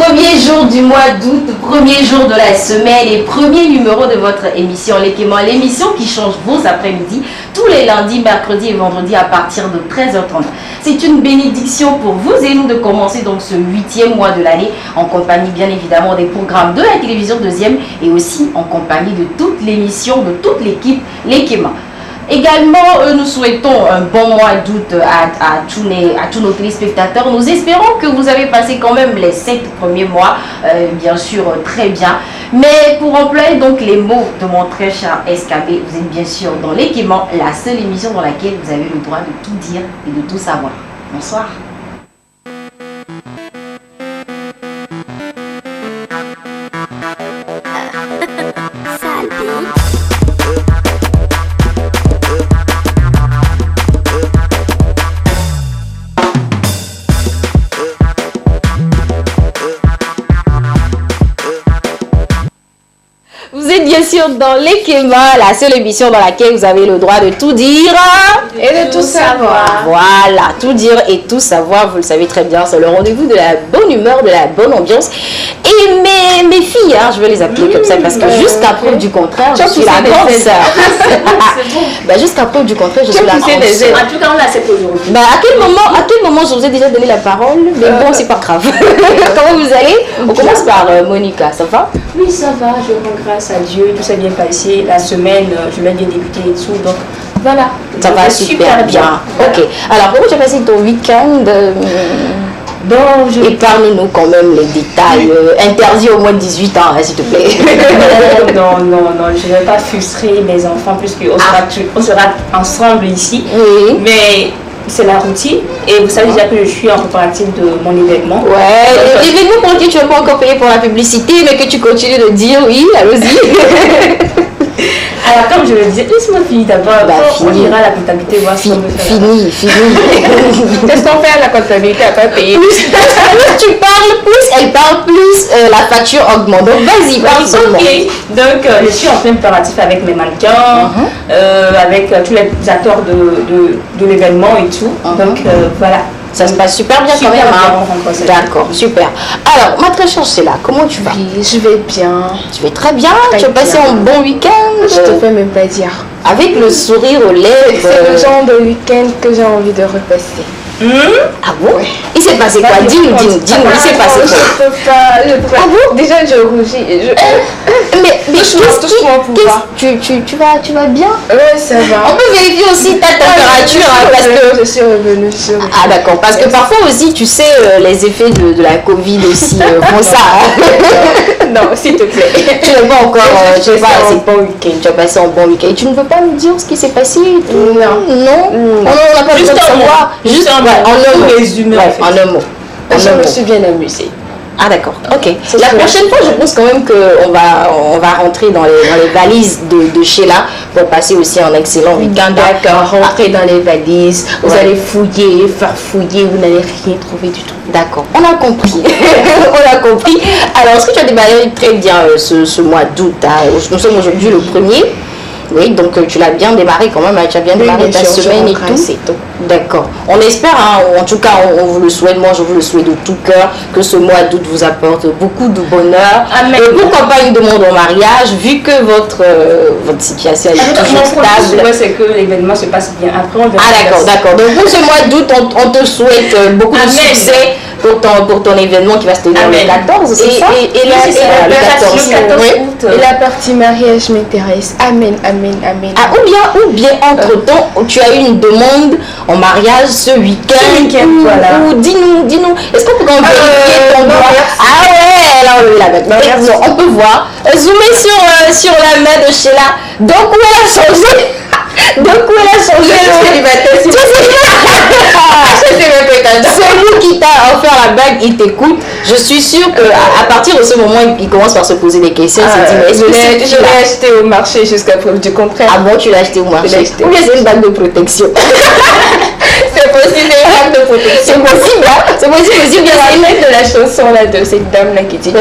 Premier jour du mois d'août, premier jour de la semaine et premier numéro de votre émission Les Quémans, l'émission qui change vos après-midi tous les lundis, mercredis et vendredis à partir de 13h30. C'est une bénédiction pour vous et nous de commencer donc ce 8e mois de l'année en compagnie bien évidemment des programmes de la télévision deuxième et aussi en compagnie de toute l'émission, de toute l'équipe Les Quémans. Également, nous souhaitons un bon mois d'août à tous nos téléspectateurs. Nous espérons que vous avez passé quand même les 7 premiers mois, bien sûr, très bien. Mais pour employer donc les mots de mon très cher SKB, vous êtes bien sûr dans Les Quémans, la seule émission dans laquelle vous avez le droit de tout dire et de tout savoir. Bonsoir. Bien sûr dans Les Quémans, la seule émission dans laquelle vous avez le droit de tout dire et de tout savoir. Voilà, tout dire et tout savoir, vous le savez très bien, c'est le rendez-vous de la bonne humeur, de la bonne ambiance. Et mes filles, hein, je vais les appeler comme ça parce que jusqu'à preuve du contraire, je suis la grande sœur. Bah, jusqu'à preuve du contraire, je suis la grande sœur. En tout cas, on l'a accepté aujourd'hui. Bah, à quel moment je vous ai déjà donné la parole? Mais bon, c'est pas grave. Comment vous allez? On commence par Monica, ça va? Oui, ça va, je rends grâce à Dieu, tout s'est bien passé, la semaine, je l'ai bien débuté et tout, donc voilà. Ça va super bien. Voilà. Ok, alors comment tu as passé ton week-end? Épargne-nous quand même les détails, interdits au moins de 18 ans, s'il te plaît. Non, je ne vais pas frustrer mes enfants puisqu'on sera ensemble ici, oui. Mais c'est la routine et vous savez déjà que je suis en préparatif de mon événement. Ouais, l'événement pour lequel tu n'as pas encore payé pour la publicité mais que tu continues de dire oui, allons-y. Alors comme je le disais, laisse-moi finir d'abord, on ira à la comptabilité voir si on veut faire. Fini. Qu'est-ce qu'on fait à la comptabilité à pas payer? Plus tu parles, plus elle parle, plus la facture augmente. Donc vas-y, parle seulement. Okay. Donc je suis en plein préparatif avec mes mannequins, avec tous les acteurs de l'événement et tout. Donc voilà. Ça se passe super bien quand même. Hein. D'accord, super. Alors, ma très chère Sheila, comment tu vas? Oui, je vais bien. Tu vas très bien? Tu as passé un bon week-end? Je te fais même pas dire. Avec le sourire aux lèvres. C'est le genre de week-end que j'ai envie de repasser. Ah bon? Ouais. Il s'est passé quoi? Dis-nous, il s'est passé quoi? Je peux pas. Ah bon? Déjà, je rougis. Mais tu vas bien? Ouais, ça va. On peut vérifier aussi ta température parce que je suis revenue. Ah d'accord, parce que parfois aussi, tu sais, les effets de la Covid aussi font ça. Non, s'il te plaît. Tu n'es pas encore, tu as passé un bon week-end. Tu ne veux pas me dire ce qui s'est passé? Non. On n'a pas besoin de savoir. Juste en un mot. Je me suis bien amusée. Ah d'accord, ok. La prochaine fois, je pense quand même qu'on va rentrer dans les valises de Sheila pour passer aussi un excellent week-end. D'accord, rentrer dans les valises, vous allez fouiller, vous n'allez rien trouver du tout. D'accord, on a compris. On a compris. Alors, est-ce que tu as démarré très bien ce mois d'août? Nous sommes aujourd'hui le 1er. Oui, donc tu l'as bien démarré quand même, tu as bien démarré ta semaine et tout. D'accord. On espère, hein, en tout cas, on vous le souhaite, moi je vous le souhaite de tout cœur, que ce mois d'août vous apporte beaucoup de bonheur. Amen. Et pourquoi pas une demande en mariage, vu que votre situation est toujours stable. C'est que l'événement se passe bien. Après, on verra. Ah d'accord. Donc pour ce mois d'août, on te souhaite beaucoup de succès pour ton événement qui va se tenir le 14, c'est ça? Et le 14 août. Et la partie mariage m'intéresse. Amen. Ah, ou bien entre-temps, tu as eu une demande en mariage ce week-end. Voilà. Ou dis-nous, est-ce qu'on peut vérifier ton droit? Ah ouais, là on est là. On peut voir. Zoomer sur la main de Sheila. Donc où elle a changé? Celui qui t'a offert la bague, il t'écoute. Je suis sûre qu'à partir de ce moment, il commence par se poser des questions. Je l'ai acheté au marché jusqu'à preuve du contraire. Ah bon, tu l'as acheté au marché? Ou bien c'est une bague de protection? C'est possible, une bague de protection. C'est possible, hein? C'est possible aussi. Bien, c'est une de la chanson là de cette dame là qui dit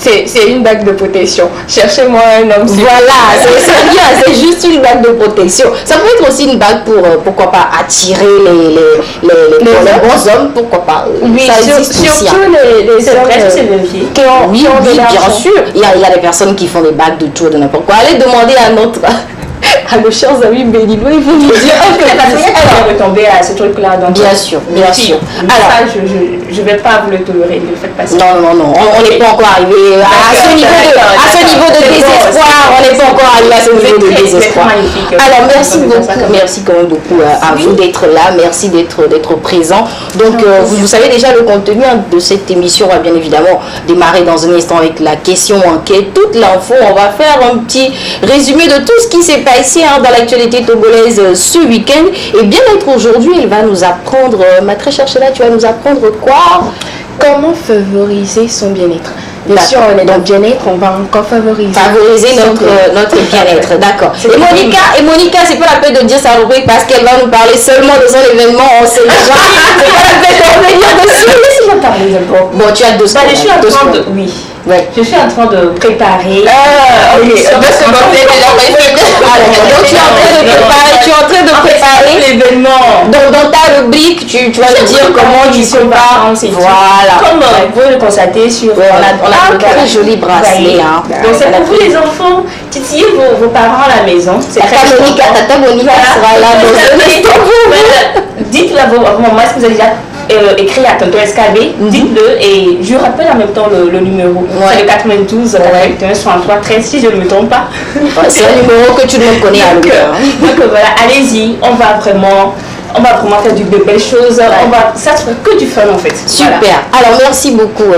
c'est une bague de protection. Cherchez-moi un homme. Voilà, c'est bien, c'est juste une bague de protection. Ça peut être aussi une bague pour, pourquoi pas, attirer les bons hommes, pourquoi pas. Oui, ça existe aussi. Surtout les hommes, c'est le vie. Oui, bien sûr. Il y a des personnes qui font des bagues de tout, de n'importe quoi. Allez demander à notre... à nos chers amis béninois, ils vont nous dire que elle va retomber à ce truc-là. Bien sûr, bien sûr. Alors, ça, je vais pas vous le tolérer, ne le faites pas ça. Non, on n'est pas encore arrivé à ce niveau de désespoir. On n'est pas encore arrivé à ce niveau de désespoir. Alors, merci quand même beaucoup à vous d'être là. Merci d'être présent. Donc, vous savez déjà le contenu de cette émission. On va bien évidemment démarrer dans un instant avec la question enquête. Toute l'info, on va faire un petit résumé de tout ce qui s'est passé dans l'actualité togolaise ce week-end. Et bien-être aujourd'hui, elle va nous apprendre, ma très chère Sheila, tu vas nous apprendre quoi? Comment favoriser son bien-être. Bien sûr, on est dans le bien-être, on va encore favoriser notre bien-être, d'accord. Et Monica, c'est pas la peine de dire sa rubrique parce qu'elle va nous parler seulement de son événement, on sait déjà. C'est pas la peine de revenir dessus. Laisse-moi parler d'abord. Bon, tu as 2 secondes. Je suis en train de... Oui. Ouais. Je suis en train de préparer. Ok. Donc tu es en train de préparer l'événement. Donc dans ta rubrique, tu vas nous dire comment tu prépares. Voilà. Comme vous le constatez sur. On a un très joli bracelet. Donc c'est pour vous les enfants. Titillez vos parents à la maison. Tata Monica sera là dans un instant. Dites-le à vos mamans, est-ce que vous avez déjà écrit à Tonton SKB, dites-le et je rappelle en même temps le numéro. C'est le 92 81 63 13 si je ne me trompe pas. C'est un numéro que tout le monde connaît. Donc voilà, allez-y, on va vraiment faire de belles choses. Ça sera que du fun en fait. Super. Voilà. Alors merci beaucoup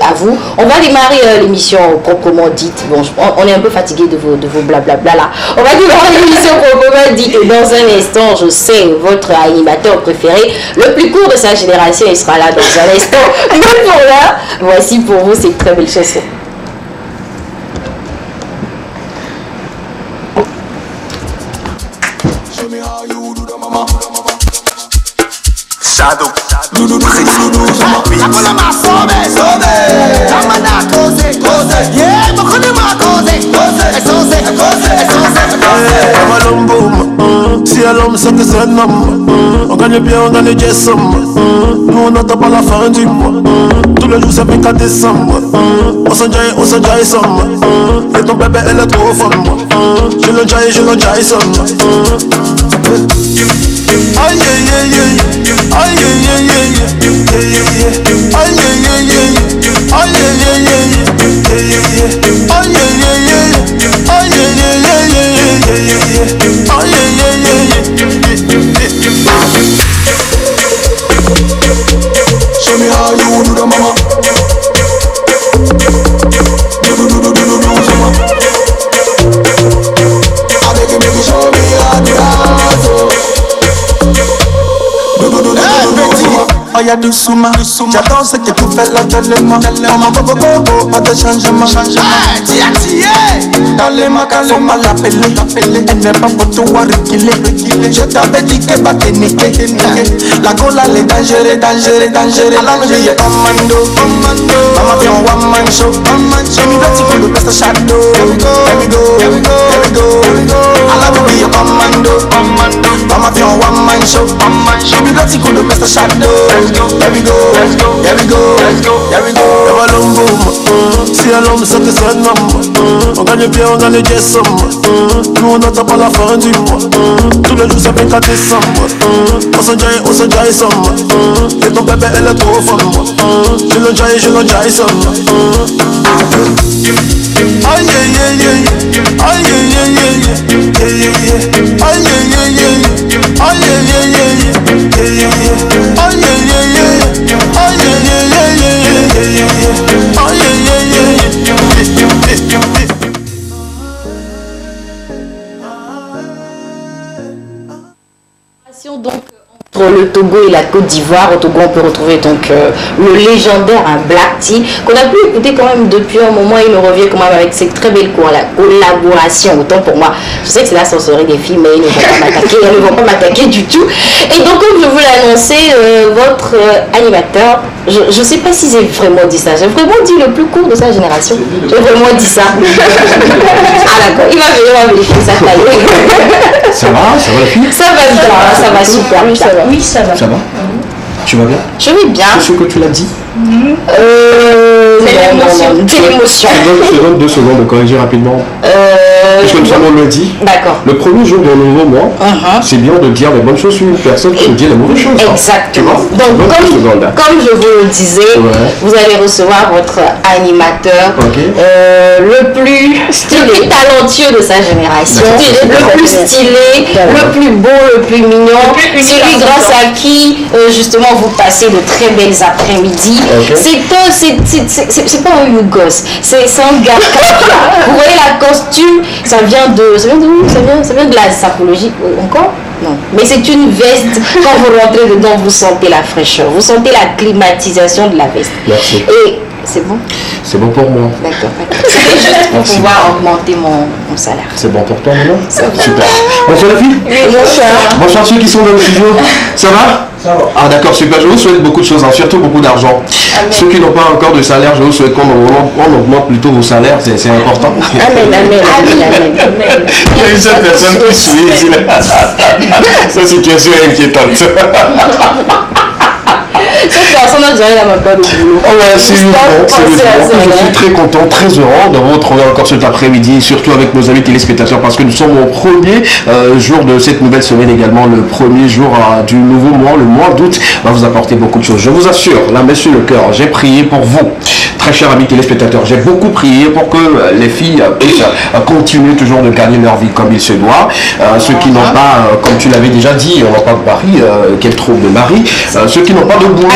à vous. On va démarrer l'émission proprement dite. Bon, on est un peu fatigué de vos blablabla là. On va démarrer l'émission proprement dite et dans un instant, je sais, votre animateur préféré, le plus court de sa génération, il sera là dans un instant. Mais pour là, voici pour vous cette très belle chanson. Shadow, Doudou, Akola ma sobe, Tamana cause, yeah, Mokone ma cause, si à l'homme c'est que c'est un homme, on gagne bien, on gagne des sommes, nous on n'attend pas la fin du mois, tous les jours c'est 24 décembre, on s'enjaille somme, et ton bébé elle est trop femme, je l'enjaille somme. Aïe aïe aïe aïe, aïe aïe aïe aïe, aïe aïe aïe aïe, aïe aïe aïe aïe, aïe aïe aïe aïe, aïe aïe aïe aïe. Show me how you do the mama. Do mama. I beg you, make you show me how to dance. Oya doucement, j'adore ce que tu fais là, tellement. Maman, bobo, pas de changement. Dans les mains, faut mal l'appeler. Elle n'est pas pour toi reculer. Je t'avais dit que pas te niquer. La cola, elle est dangereux. Alors je y ai commando. Maman fait un one man show. J'ai mis le petit coup de best shadow. Here we go. Alors je y ai commando. Maman fait un one man show. J'ai mis le petit coup de best shadow. Here we go. Si à l'homme c'est que c'est un homme, on gagne bien, on gagne des sommes, nous on n'attend pas la fin du mois, tous les jours c'est 24 décembre, on s'enjaille somme, et ton bébé elle est trop femme, je l'enjaille somme. Aïe aïe aïe aïe, aïe aïe aïe aïe, aïe aïe aïe aïe, aïe aïe aïe aïe, aïe aïe Donc le Togo et la Côte d'Ivoire. Au Togo, on peut retrouver donc le légendaire Black Tea, qu'on a pu écouter quand même depuis un moment. Il nous revient quand même avec cette très belle collaboration. Autant pour moi, je sais que c'est la sorcellerie des filles, mais ils ne vont pas m'attaquer, elles ne vont pas m'attaquer du tout. Et donc, comme je vous l'ai annoncé, votre animateur, je ne sais pas si j'ai vraiment dit ça. J'ai vraiment dit le plus court de sa génération. J'ai vraiment dit ça. Ah d'accord, il va vérifier ça. Ça va la fille? Ça va bien, ça va super bien. Oui, ça va. Ça va? Tu vas bien? Je vais bien. C'est ce que tu l'as dit? C'est l'émotion. Je te donne 2 secondes de corriger rapidement. Puisque nous avons le dit. D'accord. Le premier jour d'un nouveau mois, c'est bien de dire les bonnes choses sur une personne qui nous dit les mauvaises choses. Exactement. Donc, comme je vous le disais, vous allez recevoir votre animateur le plus stylé, talentueux de sa génération, le plus stylé, le plus beau, le plus mignon, celui grâce à qui, justement, vous passez de très belles après-midi. C'est pas un gosse, c'est un gars. Vous voyez la costume, ça vient de où? Ça vient de la sapologie encore? Non. Mais c'est une veste, quand vous rentrez dedans, vous sentez la fraîcheur, vous sentez la climatisation de la veste. Merci. Et c'est bon? C'est bon pour moi. D'accord. C'est juste pour pouvoir augmenter mon salaire. C'est bon pour toi maintenant? Super. Bonsoir la fille. Bonsoir. Bonsoir ceux qui sont dans le studio. Ça va? Ça va. Ah d'accord, super. Je vous souhaite beaucoup de choses, surtout beaucoup d'argent. Ceux qui n'ont pas encore de salaire, je vous souhaite qu'on augmente plutôt vos salaires, c'est important. Amen. Il y a une seule personne qui suit ici. Sa situation est inquiétante. Cette personne n'a déjà même pas de boulot. Je suis très content, très heureux de vous retrouver encore cet après-midi, surtout avec nos amis téléspectateurs, parce que nous sommes au premier jour de cette nouvelle semaine également, le premier jour du nouveau mois, le mois d'août va vous apporter beaucoup de choses. Je vous assure, la main sur le cœur, j'ai prié pour vous, très chers amis téléspectateurs, j'ai beaucoup prié pour que les filles puissent continuer toujours de gagner leur vie comme il se doit. Ceux qui n'ont pas, comme tu l'avais déjà dit, on n'a pas de mari, qu'elle trouve de mari, ceux qui n'ont pas de boulot,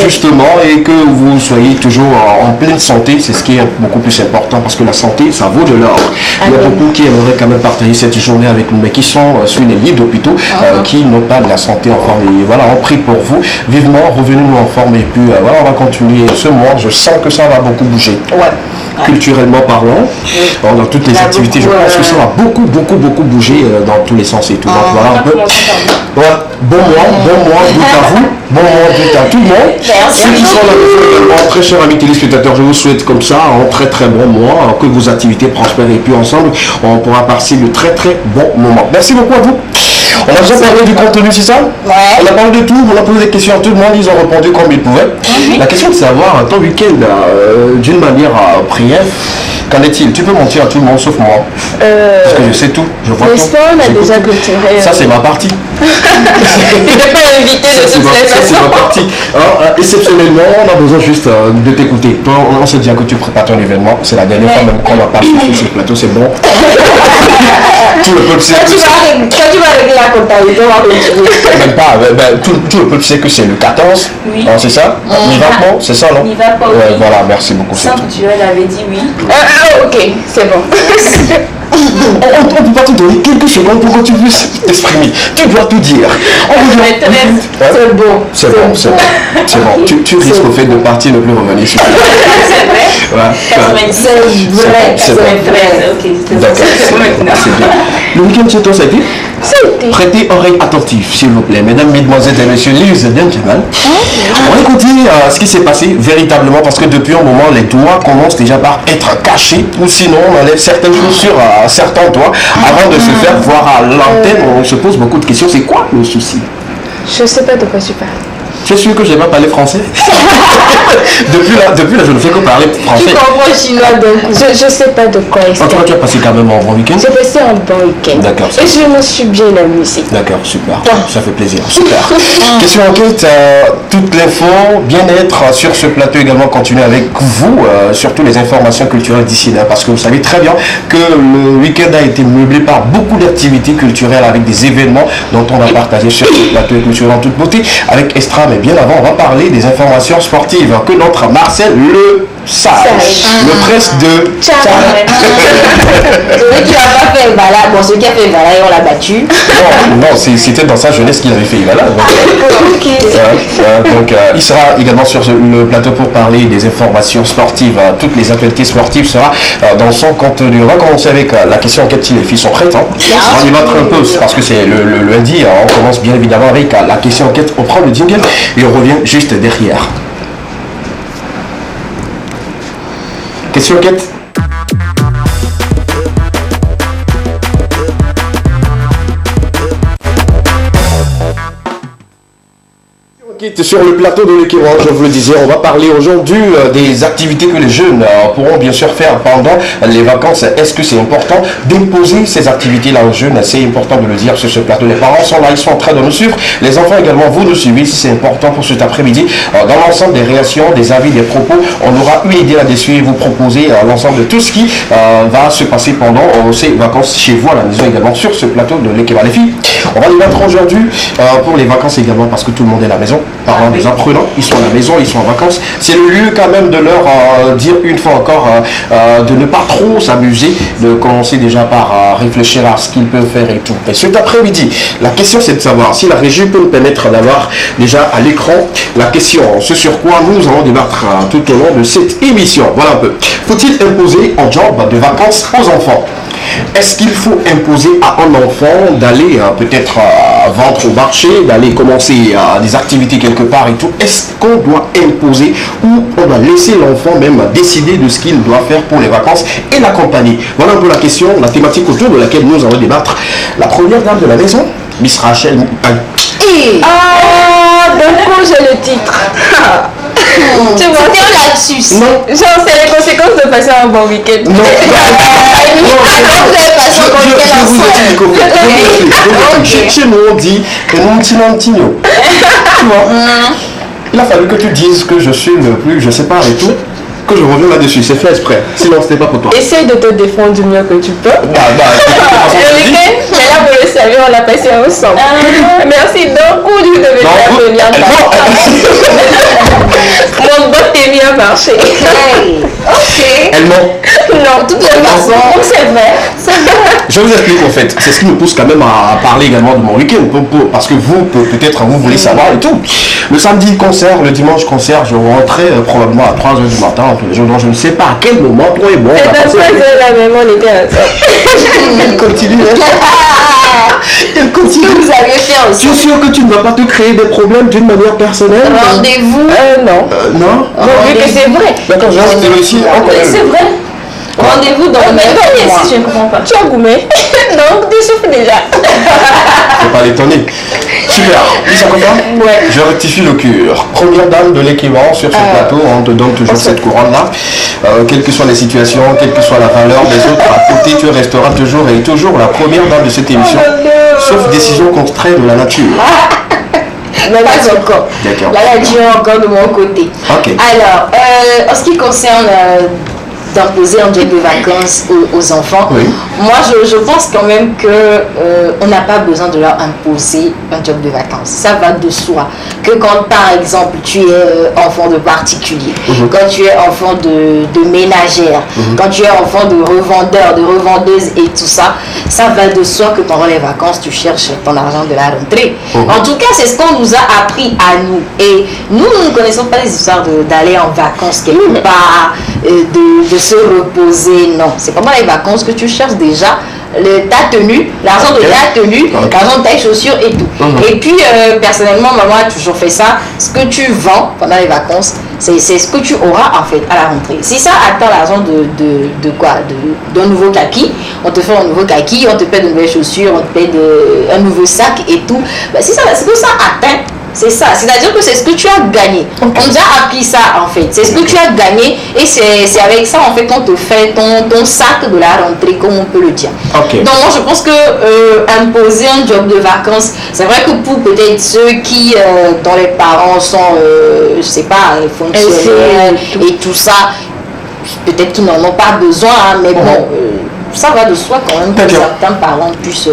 justement, et que vous soyez toujours en pleine santé, c'est ce qui est beaucoup plus important, parce que la santé, ça vaut de l'or. Il y a beaucoup qui aimeraient quand même partager cette journée avec nous, mais qui sont sur les lits d'hôpitaux, qui n'ont pas de la santé en forme. Et voilà, on prie pour vous, vivement, revenez-nous en forme, et puis voilà, on va continuer ce mois, je sens que ça va beaucoup bouger. Culturellement parlant, dans toutes les activités, je pense que ça va beaucoup bouger dans tous les sens et tout. Donc voilà un peu. Bon mois d'août à vous, bon mois d'août à tout le monde. Ceux qui sont là également, très chers amis téléspectateurs, je vous souhaite comme ça un très bon mois, que vos activités prospèrent et puis ensemble, on pourra passer de très bons moments. Merci beaucoup à vous. On a déjà parlé du contenu, c'est ça? On a parlé de tout, on a posé des questions à tout le monde, ils ont répondu comme ils pouvaient. La question est de savoir, ton week-end, d'une manière prière, qu'en est-il? Tu peux mentir à tout le monde sauf moi. Parce que je sais tout, je vois tout. Le sport, on a déjà clôturé. Ça, c'est ma partie. Tu n'es pas invité de toutes les façons. Ça, c'est ma partie. Alors, exceptionnellement, on a besoin juste de t'écouter. Toi, on sait déjà que tu prépares ton événement. C'est la dernière fois même qu'on va pas sur ce plateau, c'est bon. Tout le peuple sait que Quand tu vas régler la comptabilité, on va continuer. même pas, tout le peuple sait que c'est le 14. Oui. C'est ça? Nivapmo, c'est ça, non? Nivapmo, ouais, oui. voilà, merci beaucoup. Ça, tu l'avais dit oui. Ok, c'est bon. On ne peut pas te donner quelques secondes pour que tu puisses t'exprimer. Tu dois tout dire. C'est bon. C'est bon. Tu risques au fait de partir ne plus revenir sur C'est vrai. C'est vrai. D'accord, c'est bien. Le week-end chez toi, ça a été? Prêtez oreille attentive, s'il vous plaît. Mesdames, mesdemoiselles et messieurs, ladies and gentlemen. On va écouter ce qui s'est passé véritablement, parce que depuis un moment, les doigts commencent déjà par être cachés, ou sinon on enlève certaines choses sur certains doigts avant de se faire voir à l'antenne. On se pose beaucoup de questions. C'est quoi le souci? Je sais pas de quoi tu parles. Tu es sûr que je n'ai pas parlé français? depuis là, je ne fais que parler français. Tu comprends chinois donc je sais pas de quoi il En tout cas, tu as passé quand même un bon week-end? J'ai passé un bon week-end. D'accord. Et je me suis bien amusée. D'accord, super. Ça fait plaisir. Super. Question enquête, toute l'info, bien-être sur ce plateau également continue avec vous, surtout les informations culturelles d'ici là, parce que vous savez très bien que le week-end a été meublé par beaucoup d'activités culturelles avec des événements dont on a partagé sur ce plateau culturel en toute beauté avec Estra. Mais bien avant, on va parler des informations sportives que notre Marcel le sage. Le prince de Tchad. Celui qui n'a pas fait Vala, bon, celui qui a fait Vala, on l'a battu. Non, c'était dans sa jeunesse qu'il avait fait Vala. Donc, il sera également sur le plateau pour parler des informations sportives. Toutes les actualités sportives sera dans son contenu. On va commencer avec la question enquête si les filles sont prêtes. On y va un peu parce que c'est le lundi. On commence bien évidemment avec la question enquête. On prend le jingle et on revient juste derrière. Question enquête. Sur le plateau de l'équivalent, je vous le disais, on va parler aujourd'hui des activités que les jeunes pourront bien sûr faire pendant les vacances. Est-ce que c'est important d'imposer ces activités-là aux jeunes? C'est important de le dire sur ce plateau. Les parents sont là, ils sont en train de nous suivre. Les enfants également, vous nous suivez si c'est important pour cet après-midi. Dans l'ensemble des réactions, des avis, des propos, on aura une idée là-dessus et vous proposer l'ensemble de tout ce qui va se passer pendant ces vacances chez vous à la maison également sur ce plateau de l'équivalent. Les filles, on va débattre aujourd'hui pour les vacances également parce que tout le monde est à la maison. Parlant des apprenants, ils sont à la maison, ils sont en vacances. C'est le lieu quand même de leur dire une fois encore de ne pas trop s'amuser, de commencer déjà par réfléchir à ce qu'ils peuvent faire et tout. Et cet après-midi, la question c'est de savoir si la régie peut nous permettre d'avoir déjà à l'écran la question, ce sur quoi nous allons débattre tout au long de cette émission. Voilà un peu. Faut-il imposer un job de vacances aux enfants? Est-ce qu'il faut imposer à un enfant d'aller peut-être vendre au marché, d'aller commencer des activités quelque part et tout? Est-ce qu'on doit imposer ou on doit laisser l'enfant même décider de ce qu'il doit faire pour les vacances et l'accompagner? Voilà un peu la question, la thématique autour de laquelle nous allons débattre. La première dame de la maison, Miss Rachel. D'un coup, j'ai le titre. Tu vois, c'est un lapsus. Non. Genre, c'est les conséquences de passer un bon week-end. Non. Chez nous, on dit tu vois, il a fallu que tu dises que je suis le plus, je sais pas et tout, que je reviens là-dessus. C'est fait exprès. Sinon, c'était pas pour toi. Essaye de te défendre du mieux que tu peux. Le week-end, mais là, vous le savez, on l'a passé ensemble. Merci. Donc, où tu devais venir mon bot est bien marché. Ok. Elle ment. Non, de toute façon, c'est vrai. Je vous explique en fait. C'est ce qui me pousse quand même à parler également de mon week-end. Parce que vous, peut-être, vous voulez savoir et tout. Le samedi, concert. Le dimanche, concert. Je rentrais probablement à 3h du matin. Tous les jours. Donc, je ne sais pas à quel moment, toi et moi. C'est pas la même, on était ensemble. Elle continue. Elle continue. Vous avez fait Tu es aussi. sûr que tu ne vas pas te créer des problèmes d'une manière personnelle? Rendez-vous. Non. Non. Vu que c'est vrai. D'accord, je vais réussir. Oui, c'est vrai. Rendez-vous dans le même mois. Si je ne comprends pas. Tu as goumé. Donc, tu souffres déjà. Faut pas l'étonner. Super. Lisa Kofa? Ouais. Je rectifie le cure. Première dame de l'équivalent sur ce plateau, on te donne toujours cette couronne-là. Quelles que soient les situations, quelle que soit la valeur des autres, à côté, tu resteras toujours et toujours la première dame de cette émission. Sauf décision contraire de la nature. Pas encore. D'accord. Là, la Dieu encore de mon côté. Ok. Alors, en ce qui concerne d'imposer un job de vacances aux enfants, Oui. moi je pense quand même que on n'a pas besoin de leur imposer un job de vacances. Ça va de soi. Que quand par exemple tu es enfant de particulier, quand tu es enfant de ménagère, quand tu es enfant de revendeur, de revendeuse et tout ça, ça va de soi que pendant les vacances tu cherches ton argent de la rentrée. En tout cas, c'est ce qu'on nous a appris à nous. Et nous ne connaissons pas les histoires d'aller en vacances quelque part, de se reposer. Non, c'est pendant les vacances que tu cherches déjà ta tenue, l'argent de ta tenue, l'argent de tes chaussures et tout. Et puis, personnellement, maman a toujours fait ça. Ce que tu vends pendant les vacances, c'est ce que tu auras en fait à la rentrée. Si ça atteint l'argent de quoi, d'un nouveau kaki, on te fait un nouveau kaki, on te paie de nouvelles chaussures, on te paie un nouveau sac et tout. Ben, si ça, c'est que ça atteint. C'est ça, c'est-à-dire que c'est ce que tu as gagné. On nous a appris ça en fait. C'est ce que tu as gagné et c'est avec ça en fait qu'on te fait ton sac de la rentrée, comme on peut le dire. Okay. Donc moi je pense que imposer un job de vacances, c'est vrai que pour peut-être ceux qui dont les parents sont, je sais pas, fonctionnaires et tout ça, peut-être qu'ils n'en ont pas besoin, hein, mais bon, ça va de soi quand même que certains parents puissent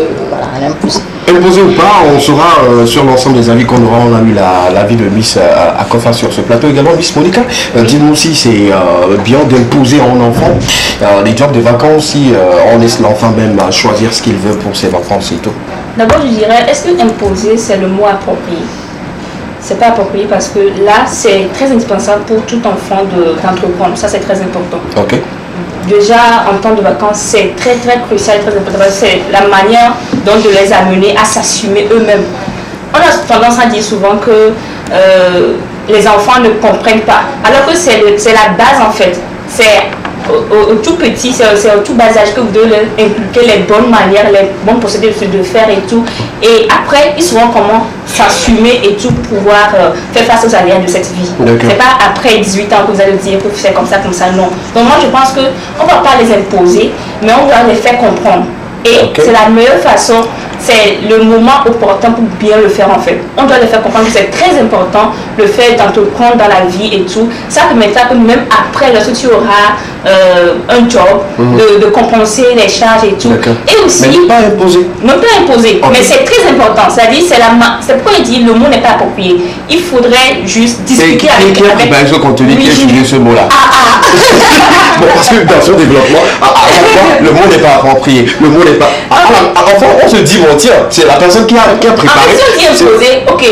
l'imposer. Imposé ou pas, on sera sur l'ensemble des avis qu'on aura. On a eu l'avis de Miss Akofa sur ce plateau également. Miss Monica, dis-nous si c'est bien d'imposer à un enfant les jobs de vacances, si on laisse l'enfant même choisir ce qu'il veut pour ses vacances et tout. D'abord, je dirais, est-ce que imposer, c'est le mot approprié? C'est pas approprié parce que là, c'est très indispensable pour tout enfant d'entreprendre. Ça, c'est très important. Ok. Déjà, en temps de vacances, c'est très très crucial, très important. C'est la manière dont de les amener à s'assumer eux-mêmes. On a tendance à dire souvent que les enfants ne comprennent pas, alors que c'est la base en fait. C'est au tout petit, c'est au tout bas âge que vous devez leur inculquer les bonnes manières, les bons procédés de faire et tout. Et après, ils sauront comment s'assumer et tout, pouvoir faire face aux aléas de cette vie. C'est pas après 18 ans que vous allez dire que c'est comme ça, non. Donc moi, je pense qu'on ne va pas les imposer, mais on doit les faire comprendre. Et c'est la meilleure façon, c'est le moment opportun pour bien le faire en fait. On doit les faire comprendre que c'est très important le fait d'entreprendre dans la vie et tout. Ça permettra que même après, lorsque tu auras un job, de compenser les charges et tout. Et aussi, mais ne pas imposer. Ne pas imposer, mais c'est très important. C'est-à-dire, c'est pourquoi il dit le mot n'est pas approprié. Il faudrait juste discuter avec... Par exemple, quand tu dis qui a utilisé ce mot-là. Bon, parce que dans son développement, le mot n'est pas approprié. Le mot n'est pas... Enfin, on se dit, bon, tiens, c'est la personne qui a préparé. En fait, si on dit imposer, ok,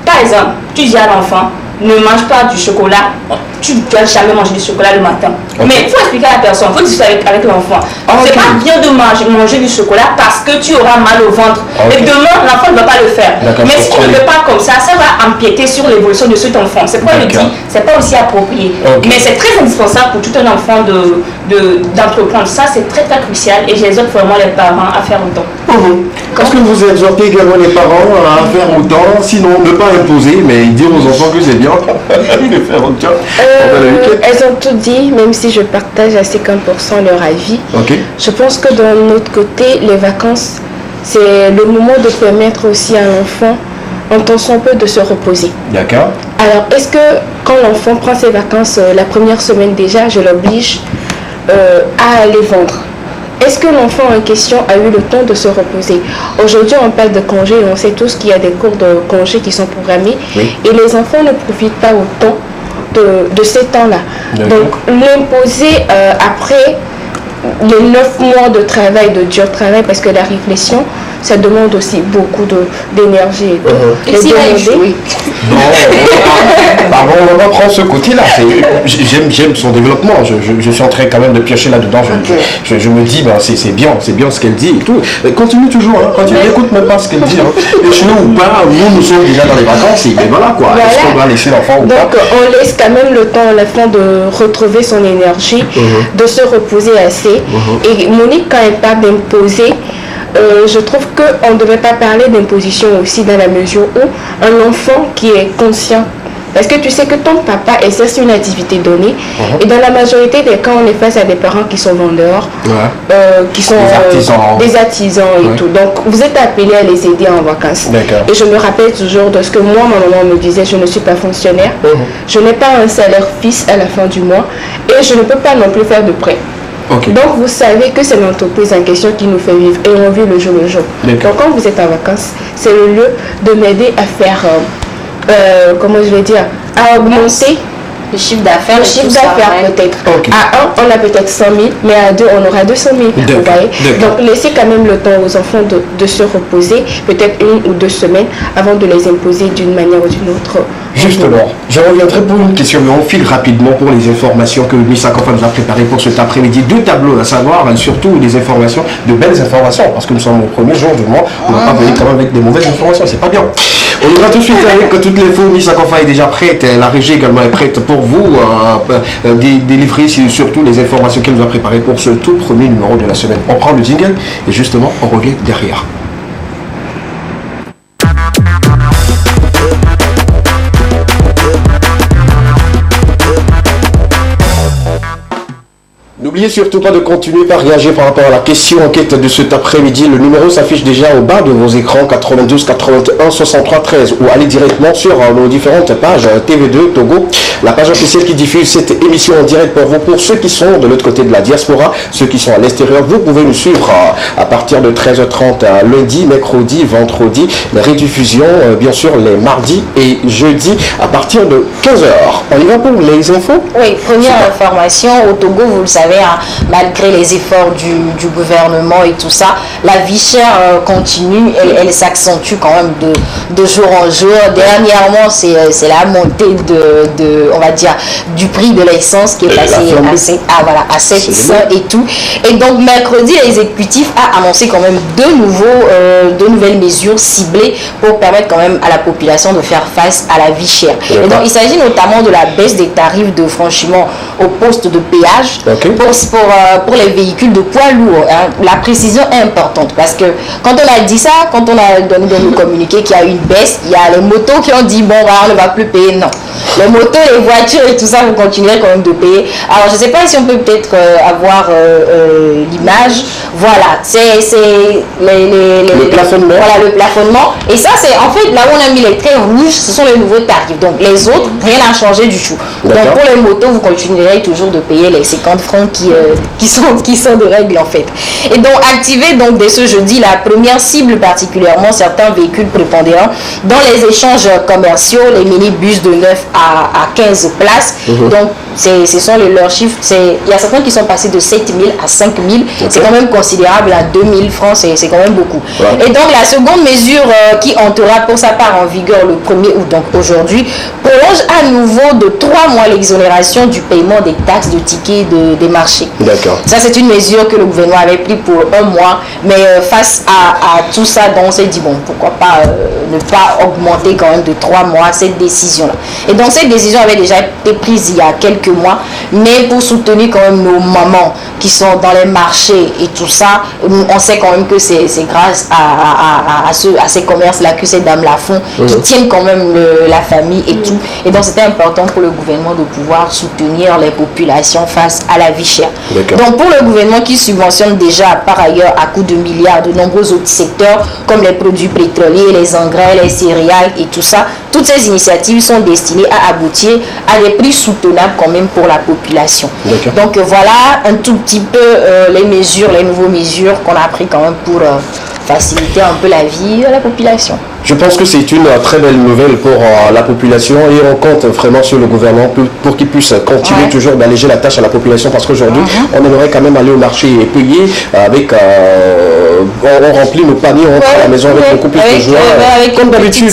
par exemple, tu dis à l'enfant, ne mange pas du chocolat, tu ne dois jamais manger du chocolat le matin. Mais il faut expliquer à la personne, il faut discuter avec l'enfant. C'est pas bien de manger du chocolat parce que tu auras mal au ventre. Et demain, l'enfant ne va pas le faire. Mais si tu ne le fais pas comme ça va empiéter sur l'évolution de cet enfant. C'est pourquoi je dis, c'est pas aussi approprié. Mais c'est très indispensable pour tout un enfant d'entreprendre. Ça, c'est très très crucial et j'exhorte vraiment les parents à faire autant. Est-ce que vous exhortez également les parents à faire autant, sinon ne pas imposer, mais dire aux enfants que c'est bien de faire autant? Elles ont tout dit, même si je partage à 50% leur avis. Je pense que de notre côté, les vacances, c'est le moment de permettre aussi à l'enfant, en tant soit peu, de se reposer. D'accord. Alors, est-ce que quand l'enfant prend ses vacances la première semaine déjà, je l'oblige à aller vendre? Est-ce que l'enfant en question a eu le temps de se reposer? Aujourd'hui, on parle de congés et on sait tous qu'il y a des cours de congés qui sont programmés. Et les enfants ne profitent pas autant de ces temps-là. Donc, l'imposer après les 9 mois de travail, de dur travail, parce que la réflexion, ça demande aussi beaucoup d'énergie et tout. Et s'il a échoué? On va prendre ce côté-là. J'aime son développement. Je suis en train quand même de piocher là-dedans. Je me dis, c'est bien ce qu'elle dit et tout. Mais continue toujours, continue, n'écoute même pas ce qu'elle dit. Échoué ou pas, nous sommes déjà dans les vacances et voilà quoi. Est-ce qu'on doit laisser l'enfant ou pas? Donc on laisse quand même le temps à l'enfant de retrouver son énergie, de se reposer assez. Et Monique, quand elle parle d'imposer, je trouve qu'on ne devrait pas parler d'imposition aussi dans la mesure où un enfant qui est conscient, parce que tu sais que ton papa exerce une activité donnée et dans la majorité des cas on est face à des parents qui sont vendeurs, qui sont des artisans et tout, donc vous êtes appelés à les aider en vacances. Et je me rappelle toujours de ce que moi, ma maman me disait, je ne suis pas fonctionnaire, je n'ai pas un salaire fixe à la fin du mois et je ne peux pas non plus faire de prêt. Donc vous savez que c'est l'entreprise en question qui nous fait vivre et on vit le jour le jour. Donc quand vous êtes en vacances, c'est le lieu de m'aider à faire, comment je vais dire, à augmenter le chiffre d'affaires. Le chiffre d'affaires peut-être. À 1, on a peut-être 100 000, mais à 2, on aura 200 000. Vous voyez? Donc laissez quand même le temps aux enfants de se reposer, peut-être 1 ou 2 semaines, avant de les imposer d'une manière ou d'une autre. Justement, je reviendrai pour une question, mais on file rapidement pour les informations que Miss Akofa nous a préparées pour cet après-midi. 2 tableaux à savoir, surtout des informations, de belles informations, parce que nous sommes au premier jour du mois, on n'a pas venu quand même avec des mauvaises informations, c'est pas bien. On ira tout de suite avec toutes les infos. Miss Akofa est déjà prête, la régie également est prête pour vous délivrer surtout les informations qu'elle nous a préparées pour ce tout premier numéro de la semaine. On prend le jingle et justement on revient derrière. n'oubliez surtout pas de continuer par réagir par rapport à la question enquête de cet après-midi. Le numéro s'affiche déjà au bas de vos écrans, 92 81 63 13, ou allez directement sur nos différentes pages TV2 Togo, la page officielle qui diffuse cette émission en direct pour vous. Pour ceux qui sont de l'autre côté de la diaspora, ceux qui sont à l'extérieur, vous pouvez nous suivre à partir de 13h30 lundi, mercredi, vendredi, la rediffusion bien sûr les mardis et jeudis à partir de 15h. On y va pour les infos? Oui, première information, au Togo, vous le savez, hein, malgré les efforts du gouvernement et tout ça, la vie chère continue, elle s'accentue quand même de jour en jour. Dernièrement, c'est la montée on va dire, du prix de l'essence qui est passé à 700 et tout. Et donc, mercredi, l'exécutif a annoncé quand même deux nouvelles mesures ciblées pour permettre quand même à la population de faire face à la vie chère. Et donc, il s'agit notamment de la baisse des tarifs de franchissement au poste de péage pour les véhicules de poids lourds. Hein. La précision est importante parce que quand on a dit ça, quand on a donné dans le communiqué qu'il y a une baisse, il y a les motos qui ont dit bon, on ne va plus payer. Non. Les motos, les voitures et tout ça, vous continuerez quand même de payer. Alors, je ne sais pas si on peut peut-être avoir l'image. Voilà, c'est le plafonnement. Voilà, le plafonnement. Et ça, c'est en fait là où on a mis les traits rouges, ce sont les nouveaux tarifs. Donc, les autres, rien n'a changé du tout. Donc, pour les motos, vous continuerez toujours de payer les 50 francs qui sont de règle en fait. Et donc, activer donc dès ce jeudi, la première cible particulièrement certains véhicules prépondérants dans les échanges commerciaux, les minibus de 9 à 15 places. Donc, ce sont leurs chiffres. Il y a certains qui sont passés de 7 000 à 5 000. C'est quand même considérable. À 2 000 francs, c'est quand même beaucoup. Et donc, la seconde mesure qui entrera pour sa part en vigueur le 1er août, donc aujourd'hui, prolonge à nouveau de 3 mois l'exonération du paiement des taxes de tickets des marchés. D'accord. Ça, c'est une mesure que le gouvernement avait pris pour 1 mois. Mais face à tout ça, donc, on s'est dit, bon, pourquoi pas ne pas augmenter quand même de 3 mois cette décision-là. Et donc, cette décision avait déjà été prise il y a quelques mois, mais pour soutenir quand même nos mamans qui sont dans les marchés et tout ça, on sait quand même que c'est grâce à ces commerces-là que ces dames-là font, qui tiennent quand même la famille et tout. Et donc, c'était important pour le gouvernement de pouvoir soutenir les populations face à la vie chère. Donc, pour le gouvernement qui subventionne déjà par ailleurs à coups de milliards de nombreux autres secteurs, comme les produits pétroliers, les engrais, les céréales et tout ça, toutes ces initiatives sont destinées à aboutir à des prix soutenables quand même pour la population. Donc voilà un tout petit peu les nouveaux mesures qu'on a pris quand même pour faciliter un peu la vie de la population. Je pense que c'est une très belle nouvelle pour la population et on compte vraiment sur le gouvernement pour qu'il puisse continuer toujours d'alléger la tâche à la population parce qu'aujourd'hui, on aimerait quand même aller au marché et payer avec... on remplit nos paniers, on rentre à la maison avec beaucoup plus de joie. Comme d'habitude.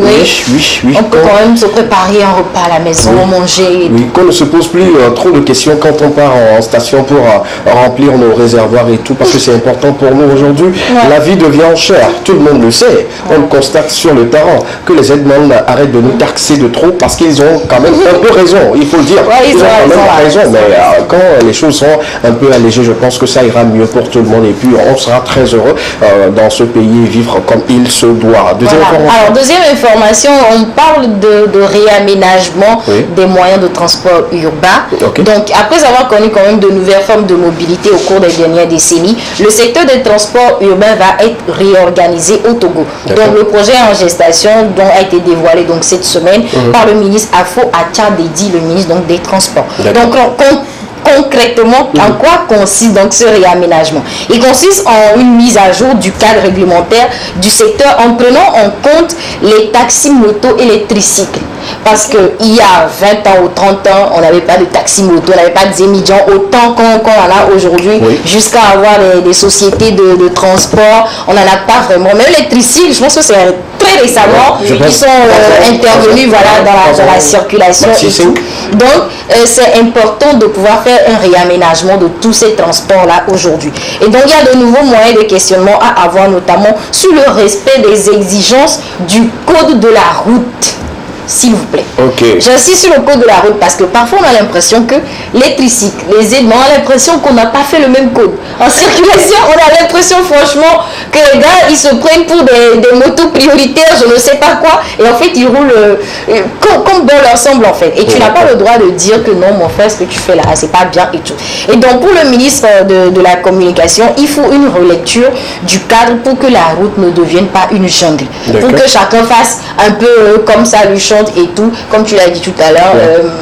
Oui. On peut quand même se préparer un repas à la maison, manger. Oui, qu'on ne se pose plus trop de questions quand on part en station pour remplir nos réservoirs et tout parce que c'est important pour nous aujourd'hui. La vie devient chère, tout le monde le sait. On le constate sur le terrain que les aides-man arrêtent de nous taxer de trop parce qu'ils ont quand même un peu raison, il faut le dire. Ils ont quand même raison, mais quand les choses sont un peu allégées, je pense que ça ira mieux pour tout le monde et puis on sera très heureux dans ce pays vivre comme il se doit. Deuxième information, on parle de réaménagement des moyens de transport urbain. Donc, après avoir connu quand même de nouvelles formes de mobilité au cours des dernières décennies, le secteur des transports urbains va être réorganisé au Togo. Donc, le projet en gestation dont a été dévoilé donc cette semaine par le ministre Afo Atcha-Dedi, le ministre donc des Transports. Donc, concrètement, en quoi consiste donc ce réaménagement? Il consiste en une mise à jour du cadre réglementaire du secteur en prenant en compte les taxis motos et les tricycles. Parce qu'il y a 20 ans ou 30 ans, on n'avait pas de taxi moto, on n'avait pas de Zémidjan autant qu'on en a aujourd'hui, jusqu'à avoir des sociétés de transport, on n'en a pas vraiment. Même les tricycles, je pense que c'est très récemment qui sont intervenus dans la circulation et tout. Donc, c'est important de pouvoir faire un réaménagement de tous ces transports-là aujourd'hui. Et donc, il y a de nouveaux moyens de questionnement à avoir, notamment sur le respect des exigences du code de la route. s'il vous plaît. Okay. J'insiste sur le code de la route parce que parfois on a l'impression que les tricycles, les aidements, on a l'impression qu'on n'a pas fait le même code. En circulation, on a l'impression franchement que les gars, ils se prennent pour des motos prioritaires, je ne sais pas quoi, et en fait ils roulent comme bon leur semble en fait. Et tu n'as pas le droit de dire que non mon frère, ce que tu fais là, c'est pas bien et tout. Et donc pour le ministre de la communication, il faut une relecture du cadre pour que la route ne devienne pas une jungle. Pour que chacun fasse un peu comme ça, lui chante et tout. Comme tu l'as dit tout à l'heure,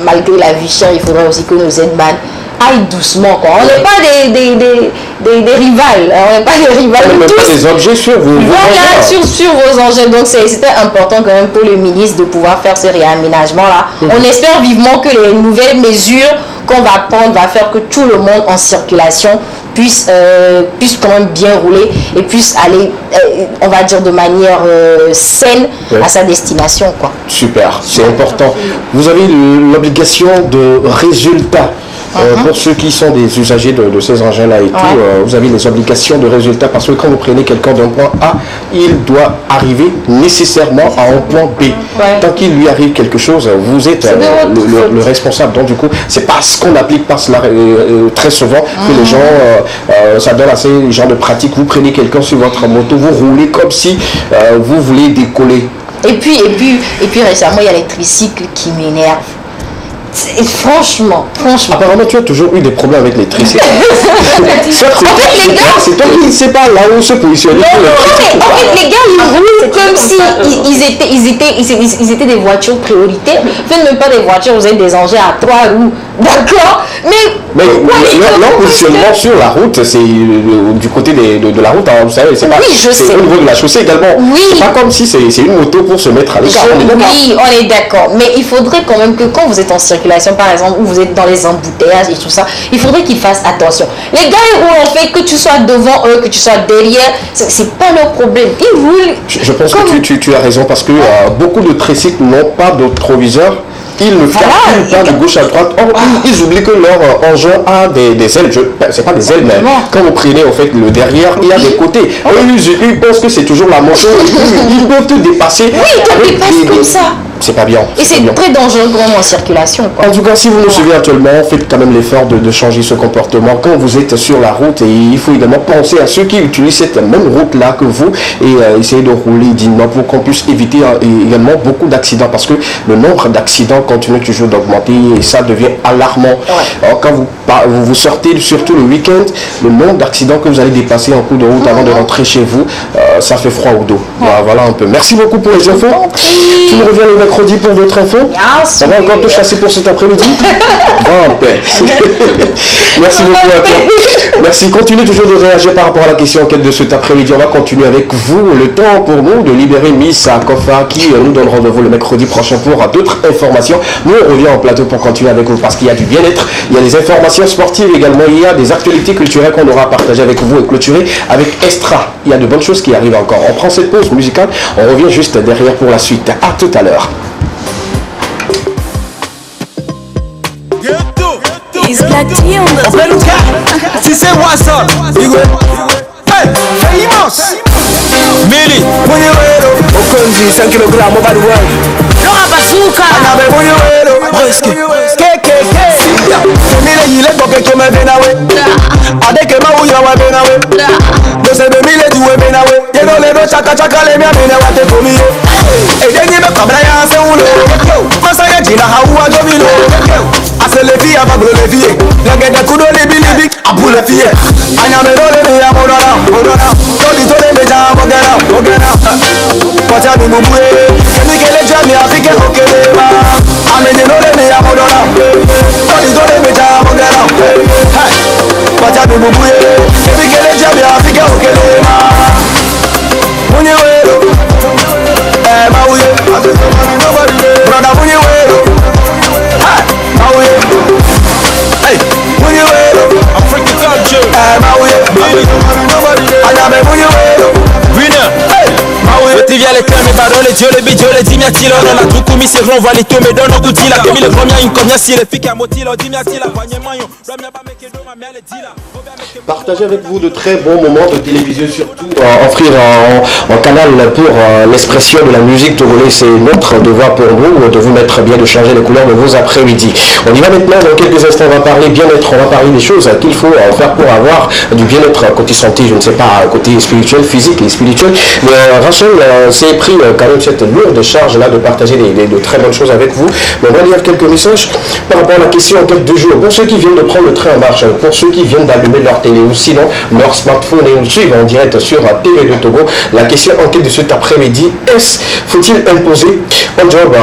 malgré la vie chère, il faudra aussi que nos Z-man aillent doucement. Quoi. On n'est pas des rivales. On n'est pas des rivales. On ne met pas des objets sur vos engins. Sur vos engins. Donc c'était important quand même pour le ministre de pouvoir faire ce réaménagement-là. On espère vivement que les nouvelles mesures qu'on va prendre va faire que tout le monde en circulation puisse quand même bien rouler et puisse aller, on va dire, de manière saine à sa destination. Quoi. Super, c'est important. Vous avez l'obligation de résultat. Pour ceux qui sont des usagers de ces engins-là et tout, vous avez les obligations de résultat parce que quand vous prenez quelqu'un d'un point A, il doit arriver nécessairement à un point B. Tant qu'il lui arrive quelque chose, vous êtes le responsable. Donc du coup, c'est pas ce qu'on applique pas cela très souvent que les gens, ça donne assez les gens de pratique. Vous prenez quelqu'un sur votre moto, vous roulez comme si vous voulez décoller. Et puis récemment, il y a les tricycles qui m'énervent. Franchement. Apparemment, tu as toujours eu des problèmes avec les tricycles. C'est toi qui ne sais pas là où se positionner. En fait, les gars, ils roulent comme si ils étaient des voitures prioritaires. Faites même pas des voitures, vous êtes des engins à 3 roues. D'accord. Mais leur positionnement sur la route, c'est du côté de la route, hein, vous savez, c'est au niveau de la chaussée également. C'est pas comme si c'est une moto pour se mettre à l'écart. Oui, on est d'accord. Mais il faudrait quand même que quand vous êtes en circulation, par exemple, ou vous êtes dans les embouteillages et tout ça, il faudrait qu'ils fassent attention. Les gars, ils roulent en fait, que tu sois devant eux, que tu sois derrière, c'est pas leur problème. Ils roulent. Je pense que tu as raison parce que beaucoup de tricycles n'ont pas de proviseur. Ils ne calculent pas de gauche à droite. Ils oublient que leur engin a des ailes. C'est pas des ailes, mais quand vous prenez en fait le derrière, il y a des côtés. Ils pensent que c'est toujours la moto. Ils peuvent te dépasser. Oui, ils te dépassent comme ça. C'est pas bien. Et c'est très dangereux quand même en circulation. Quoi. En tout cas, si vous nous suivez actuellement, faites quand même l'effort de changer ce comportement. Quand vous êtes sur la route, et il faut également penser à ceux qui utilisent cette même route-là que vous et essayer de rouler dignement pour qu'on puisse éviter également beaucoup d'accidents parce que le nombre d'accidents continue toujours d'augmenter et ça devient alarmant. Alors, quand vous sortez, surtout le week-end, le nombre d'accidents que vous allez dépasser en cours de route avant de rentrer chez vous, ça fait froid au dos. Voilà un peu. Merci beaucoup pour les infos. Tu nous reviens le mercredi pour d'autres infos. On va encore te chasser pour cet après-midi. Merci beaucoup à toi. Merci. Continuez toujours de réagir par rapport à la question en quête de cet après-midi. On va continuer avec vous. Le temps pour nous de libérer Miss Kofa qui nous donne rendez-vous le mercredi prochain pour d'autres informations. Nous, on revient en plateau pour continuer avec vous parce qu'il y a du bien-être, il y a des informations sportives également, il y a des actualités culturelles qu'on aura à partager avec vous et clôturer avec Estra. Il y a de bonnes choses qui arrivent encore. On prend cette pause musicale, on revient juste derrière pour la suite. À tout à l'heure. Si c'est Watson, hey, famous. Millie, Okonji, 5 kg over the world. Laura Bazooka, Anabe Boyuelo, Brisky, KKK. Millie, il est pour que tu me viennes away. Avec ma ouïe, on va bien away. De ces 2000 et du web bien away. You know, les deux chaka les miens, bien away, pour me. Et then you become Brian, c'est où le. Masaya, Gina, Hawa, Domino. Ase les filles, avant les filles. La gueule de couteau, les bilibi, à bout les filles. Anyame, les filles, à Modana, Modana. Toli, les gens, Modana, Modana. Pocha, mi muboué. Kemi, les gens, mi africains, ok, les mains. Amene, les filles, à Modana. Toli, les gens, Modana. Pocha, mi muboué. Kemi, les gens, mi africains, ok, les mains. Munyewero. Mauye. Brother, Munyewero. Hey, Munyewero. African culture. Mauye. Anyame Munyewero. Winner. Hey, Mauye. Petit via les clés, mes paroles, Dieu les bidjos. les dimiatila na tukumi se ron va les tomber dans nos outils la kemi le premier une combien si les filles à moti la dimiatila panyema yo ramya ba meke do ma mele dila. Partager avec vous de très bons moments de télévision, surtout offrir un canal pour l'expression de la musique togolaise. C'est notre devoir pour vous de vous mettre bien, de changer les couleurs de vos après-midi. On y va maintenant, dans quelques instants, on va parler bien-être, on va parler des choses qu'il faut faire pour avoir du bien-être côté santé, je ne sais pas, côté spirituel, physique et spirituel. Mais Rachel s'est pris quand même cette lourde charge-là de partager de très bonnes choses avec vous. Mais on va lire quelques messages par rapport à la question en quête de jour. Pour ceux qui viennent de prendre le train en marche, pour ceux qui viennent d'allumer leur télé ou sinon leur smartphone et nous suivent en direct sur TV de Togo, la question en quête de cet après-midi, faut-il imposer un job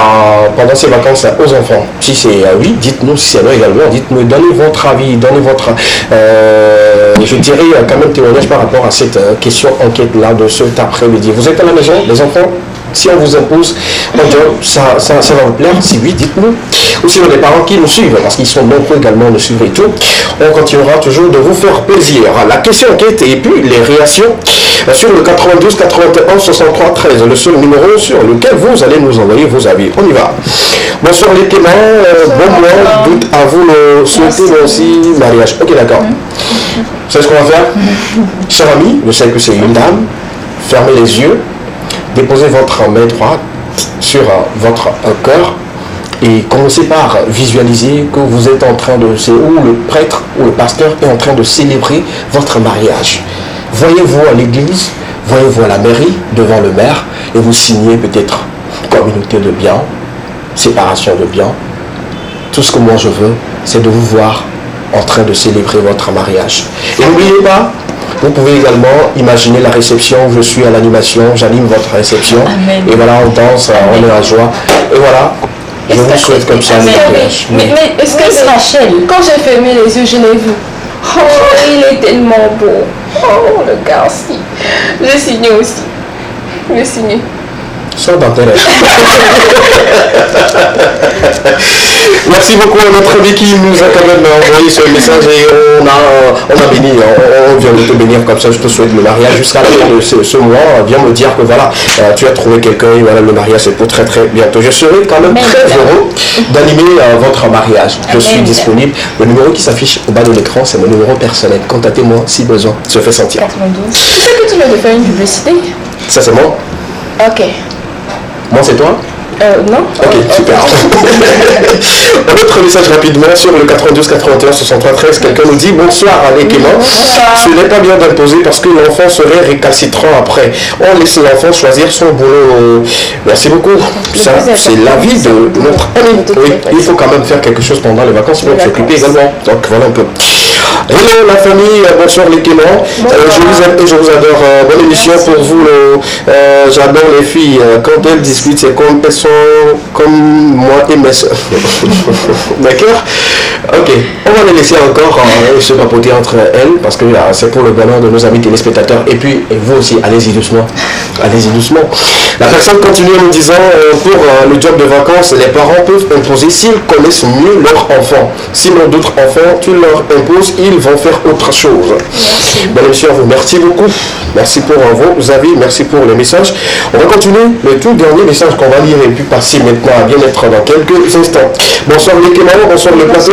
pendant ces vacances aux enfants? Si c'est oui, dites-nous. Si c'est non également, dites-nous. Donnez votre avis, donnez votre, je dirais quand même témoignage par rapport à cette question enquête-là de cet après-midi. Vous êtes à la maison, les enfants? Si on vous impose un job, ça va vous plaire? Si oui, dites-nous. Ou sinon les parents qui nous suivent, parce qu'ils sont nombreux également à nous suivre et tout, on continuera toujours de vous faire plaisir. La question enquête et puis les réactions sur le 92 91 63 13, le seul numéro sur lequel vous allez nous envoyer vos avis. On y va. Bonsoir les témoins, bon mois, doute à vous le souhaiter, mais aussi mariage. Ok, d'accord. C'est ce qu'on va faire. Cher ami, je sais que c'est une dame, fermez les yeux. Déposez votre main droite sur votre cœur et commencez par visualiser que vous êtes en train de... C'est où le prêtre ou le pasteur est en train de célébrer votre mariage. Voyez-vous à l'église, voyez-vous à la mairie, devant le maire, et vous signez peut-être communauté de biens, séparation de biens. Tout ce que moi je veux, c'est de vous voir en train de célébrer votre mariage. Et n'oubliez pas, vous pouvez également imaginer la réception où je suis à l'animation, j'anime votre réception. Amen. Et voilà, on danse, on est en joie. Et voilà, je vous souhaite comme ça le mariage. Mais est-ce que Rachel, quand j'ai fermé les yeux, je l'ai vu. Oh, il est tellement beau. Oh, le garçon. J'ai signé aussi. J'ai signé. Sors d'intérêt. Merci beaucoup à notre ami qui nous a quand même envoyé ce message et on a béni, on vient de te bénir comme ça, je te souhaite le mariage jusqu'à la fin de ce mois, viens me dire que voilà, tu as trouvé quelqu'un et voilà, le mariage c'est pour très très bientôt. Je serai quand même très heureux d'animer votre mariage. Je suis disponible. Le numéro qui s'affiche au bas de l'écran, c'est mon numéro personnel. Contactez-moi si besoin, se fait sentir. 92. Tu sais que tu viens de faire une publicité? Ça c'est moi. Ok. Moi c'est toi? Non. Ok, super. Un autre message rapidement sur le 92 81 63 13. Quelqu'un nous dit bonsoir à l'équipement. Ce n'est pas bien d'imposer parce que l'enfant serait récalcitrant après. On laisse l'enfant choisir son boulot. Merci beaucoup. Ça, c'est l'avis de notre ami. Oui, il faut quand même faire quelque chose pendant les vacances pour s'occuper également. Donc voilà un peu. Hello la famille, bonsoir les témoins. Je vous aime et je vous adore. Bonne émission pour vous. J'adore les filles. Quand elles discutent, c'est comme elles sont comme moi et mes soeurs. D'accord? Ok, on va les laisser encore se papoter entre elles parce que c'est pour le bonheur de nos amis téléspectateurs. Et puis, et vous aussi, allez-y doucement. Allez-y doucement. La personne continue en nous disant pour le job de vacances, les parents peuvent imposer s'ils connaissent mieux leur enfant. Sinon, d'autres enfants, tu leur imposes, ils vont faire autre chose. Bonne émission à vous. Merci beaucoup. Merci pour vos avis. Merci pour les messages. On va continuer le tout dernier message qu'on va lire et puis passer maintenant à bien-être dans quelques instants. Bonsoir les témoins, bonsoir le plateau.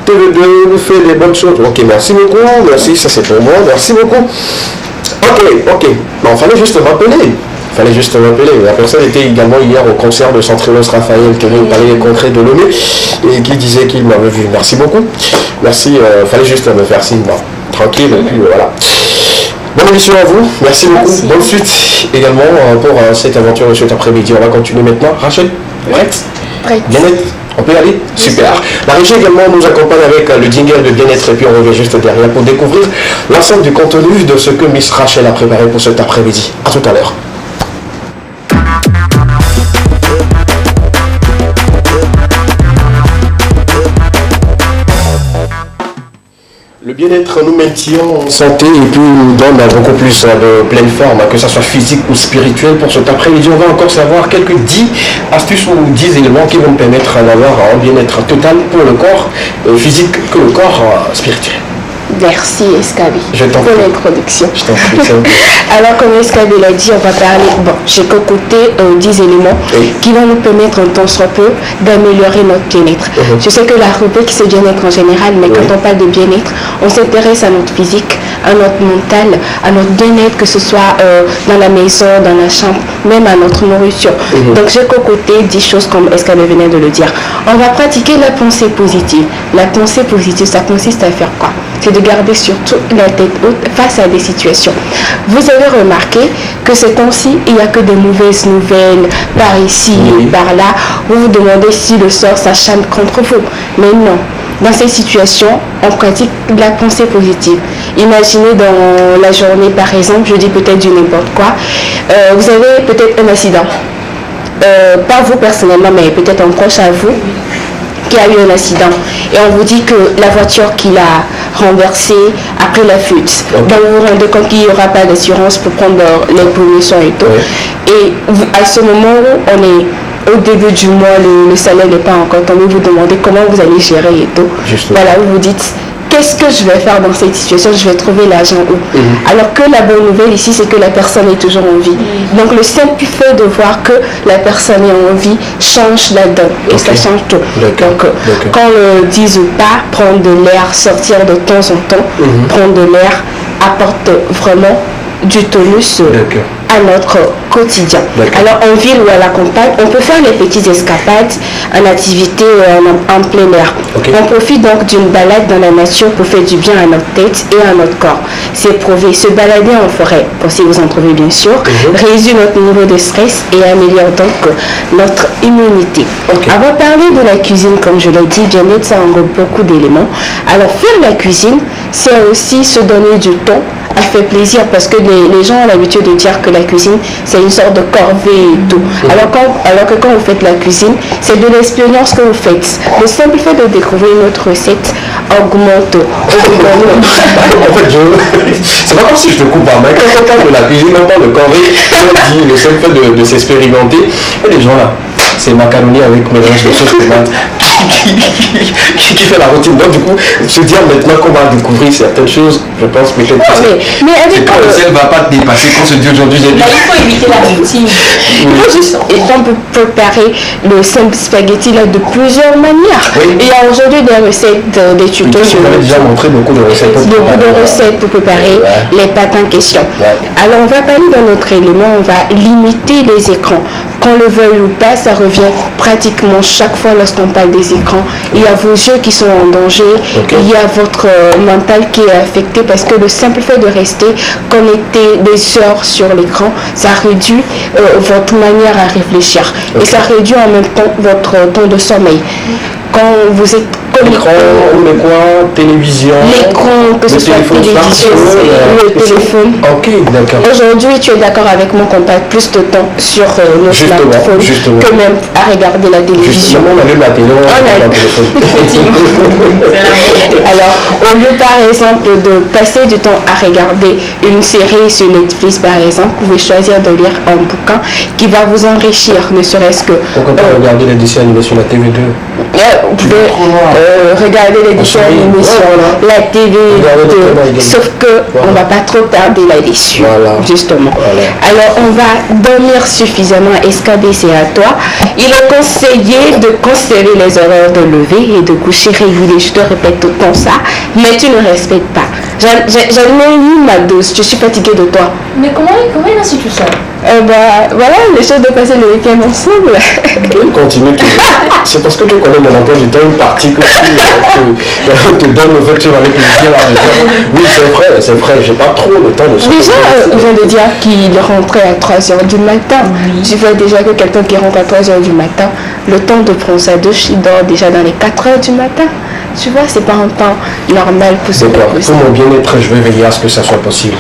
TV2 vous fait des bonnes choses. Ok, merci beaucoup. Merci, ça c'est pour moi. Merci beaucoup. Ok. Bon, fallait juste rappeler. La personne était également hier au concert de Centrelos Raphaël qui venait parler des congrès de l'ONU et qui disait qu'il m'avait vu. Merci beaucoup. Merci. Fallait juste me faire signe. Bon, tranquille. Et puis voilà. Bonne émission à vous. Merci beaucoup. Bonne suite également pour cette aventure de cet après-midi. On va continuer maintenant. Rachel, prête? Bien-être. On peut y aller? Super. La régie également nous accompagne avec le jingle de bien-être et puis on revient juste derrière pour découvrir l'ensemble du contenu de ce que Miss Rachel a préparé pour cet après-midi. A tout à l'heure. Le bien-être nous maintient en santé et puis nous donne beaucoup plus de pleine forme, que ce soit physique ou spirituel. Pour cet après-midi, on va encore savoir quelques 10 astuces ou 10 éléments qui vont nous permettre d'avoir un bien-être total pour le corps physique que le corps spirituel. Merci Escabi pour l'introduction. Je t'en prie. Alors comme Escabi l'a dit, on va parler, j'ai concocté 10 éléments qui vont nous permettre en tant soit peu d'améliorer notre bien-être. Je sais que la rubrique c'est bien-être en général, mais quand on parle de bien-être, on s'intéresse à notre physique, à notre mental, à notre bien-être, que ce soit dans la maison, dans la chambre, même à notre nourriture. Donc j'ai concocté 10 choses comme Escabi venait de le dire. On va pratiquer la pensée positive. La pensée positive, ça consiste à faire quoi? C'est de garder surtout la tête haute face à des situations. Vous avez remarqué que ces temps-ci, il n'y a que des mauvaises nouvelles par ici et par là. Vous vous demandez si le sort s'acharne contre vous. Mais non. Dans ces situations, on pratique la pensée positive. Imaginez dans la journée, par exemple, je dis peut-être du n'importe quoi, vous avez peut-être un accident. Pas vous personnellement, mais peut-être un proche à vous qui a eu un accident et on vous dit que la voiture qu'il a renversée a pris la fuite. Donc vous vous rendez compte qu'il n'y aura pas d'assurance pour prendre les premiers soins et tout. Et à ce moment où on est au début du mois, le salaire n'est pas encore tombé, vous demandez comment vous allez gérer et tout. Voilà, vous vous dites qu'est-ce que je vais faire dans cette situation, je vais trouver l'argent où. Alors que la bonne nouvelle ici, c'est que la personne est toujours en vie. Donc le simple fait de voir que la personne est en vie change la donne et ça change tout. Donc quand on dit ou pas, prendre de l'air, sortir de temps en temps, prendre de l'air apporte vraiment du tonus à notre quotidien. Alors en ville ou à la campagne, on peut faire les petites escapades en activité en plein air. On profite donc d'une balade dans la nature pour faire du bien à notre tête et à notre corps. C'est prouvé. Se balader en forêt, pour si vous en trouvez bien sûr, réduit notre niveau de stress et améliore donc notre immunité. On va parler de la cuisine, comme je l'ai dit, bien-être, ça englobe beaucoup d'éléments. Alors faire la cuisine, c'est aussi se donner du temps à faire plaisir, parce que les gens ont l'habitude de dire que la cuisine c'est une sorte de corvée et tout. Alors que quand vous faites la cuisine, c'est de l'expérience que vous faites. Le simple fait de découvrir une autre recette augmente. En fait, c'est pas comme si je te coupe pas, mais quand on parle de la cuisine, on parle de corvée, on dit le simple fait de s'expérimenter. Et les gens là, c'est macaroni avec mélange de sauce tomate qui fait la routine. Donc du coup, se dire maintenant qu'on va découvrir certaines choses, je pense peut-être que mais avec quand le sel ne va pas te dépasser, qu'on se dit aujourd'hui j'ai dit. Il faut éviter la routine. On peut préparer le simple spaghetti là de plusieurs manières. Il y a aujourd'hui des recettes, des tutos. Vous avez déjà montré beaucoup de recettes. Beaucoup de recettes pour préparer les pâtes en question. Alors on va parler d'un autre élément, on va limiter les écrans. Qu'on le veuille ou pas, ça revient pratiquement chaque fois lorsqu'on parle des écrans. Il y a vos yeux qui sont en danger, il y a votre mental qui est affecté, parce que le simple fait de rester connecté des heures sur l'écran, ça réduit votre manière à réfléchir et ça réduit en même temps votre temps de sommeil. Quand vous êtes l'écran, télévision, l'écran, que ce soit télévision, le téléphone. Ok, d'accord. Aujourd'hui, tu es d'accord avec moi qu'on passe plus de temps sur nos smartphones que même à regarder la télévision. Justement, on allume la télé, on regarde le téléphone. Alors, au lieu par exemple de passer du temps à regarder une série sur Netflix par exemple, vous pouvez choisir de lire un bouquin qui va vous enrichir, ne serait-ce que... Pourquoi pas regarder les dessins animés sur la TV2? Vous pouvez regarder les dessins animés sur la TV2, sauf que on va pas trop tarder là-dessus, justement. Alors on va dormir suffisamment. Escabi, c'est à toi. Il est conseillé de conserver les horaires de lever et de coucher réguliers. Je te répète tout le temps ça, mais tu ne respectes pas. J'en ai eu ma dose, je suis fatiguée de toi. Mais comment il a su tout ça? Voilà, les choses de passer le week-end ensemble. Continue. C'est parce que tu connais mon emploi du temps, une partie que tu te donne le fait que tu vas avec le week-end. Oui, c'est vrai, j'ai pas trop le temps de ça. Déjà, il vient de dire qu'il rentrait à 3h du matin. Tu vois déjà que quelqu'un qui rentre à 3h du matin, le temps de prendre sa douche, il dort déjà dans les 4h du matin. Tu vois, c'est pas un temps normal pour se reposer. Pour mon bien-être, je vais veiller à ce que ça soit possible.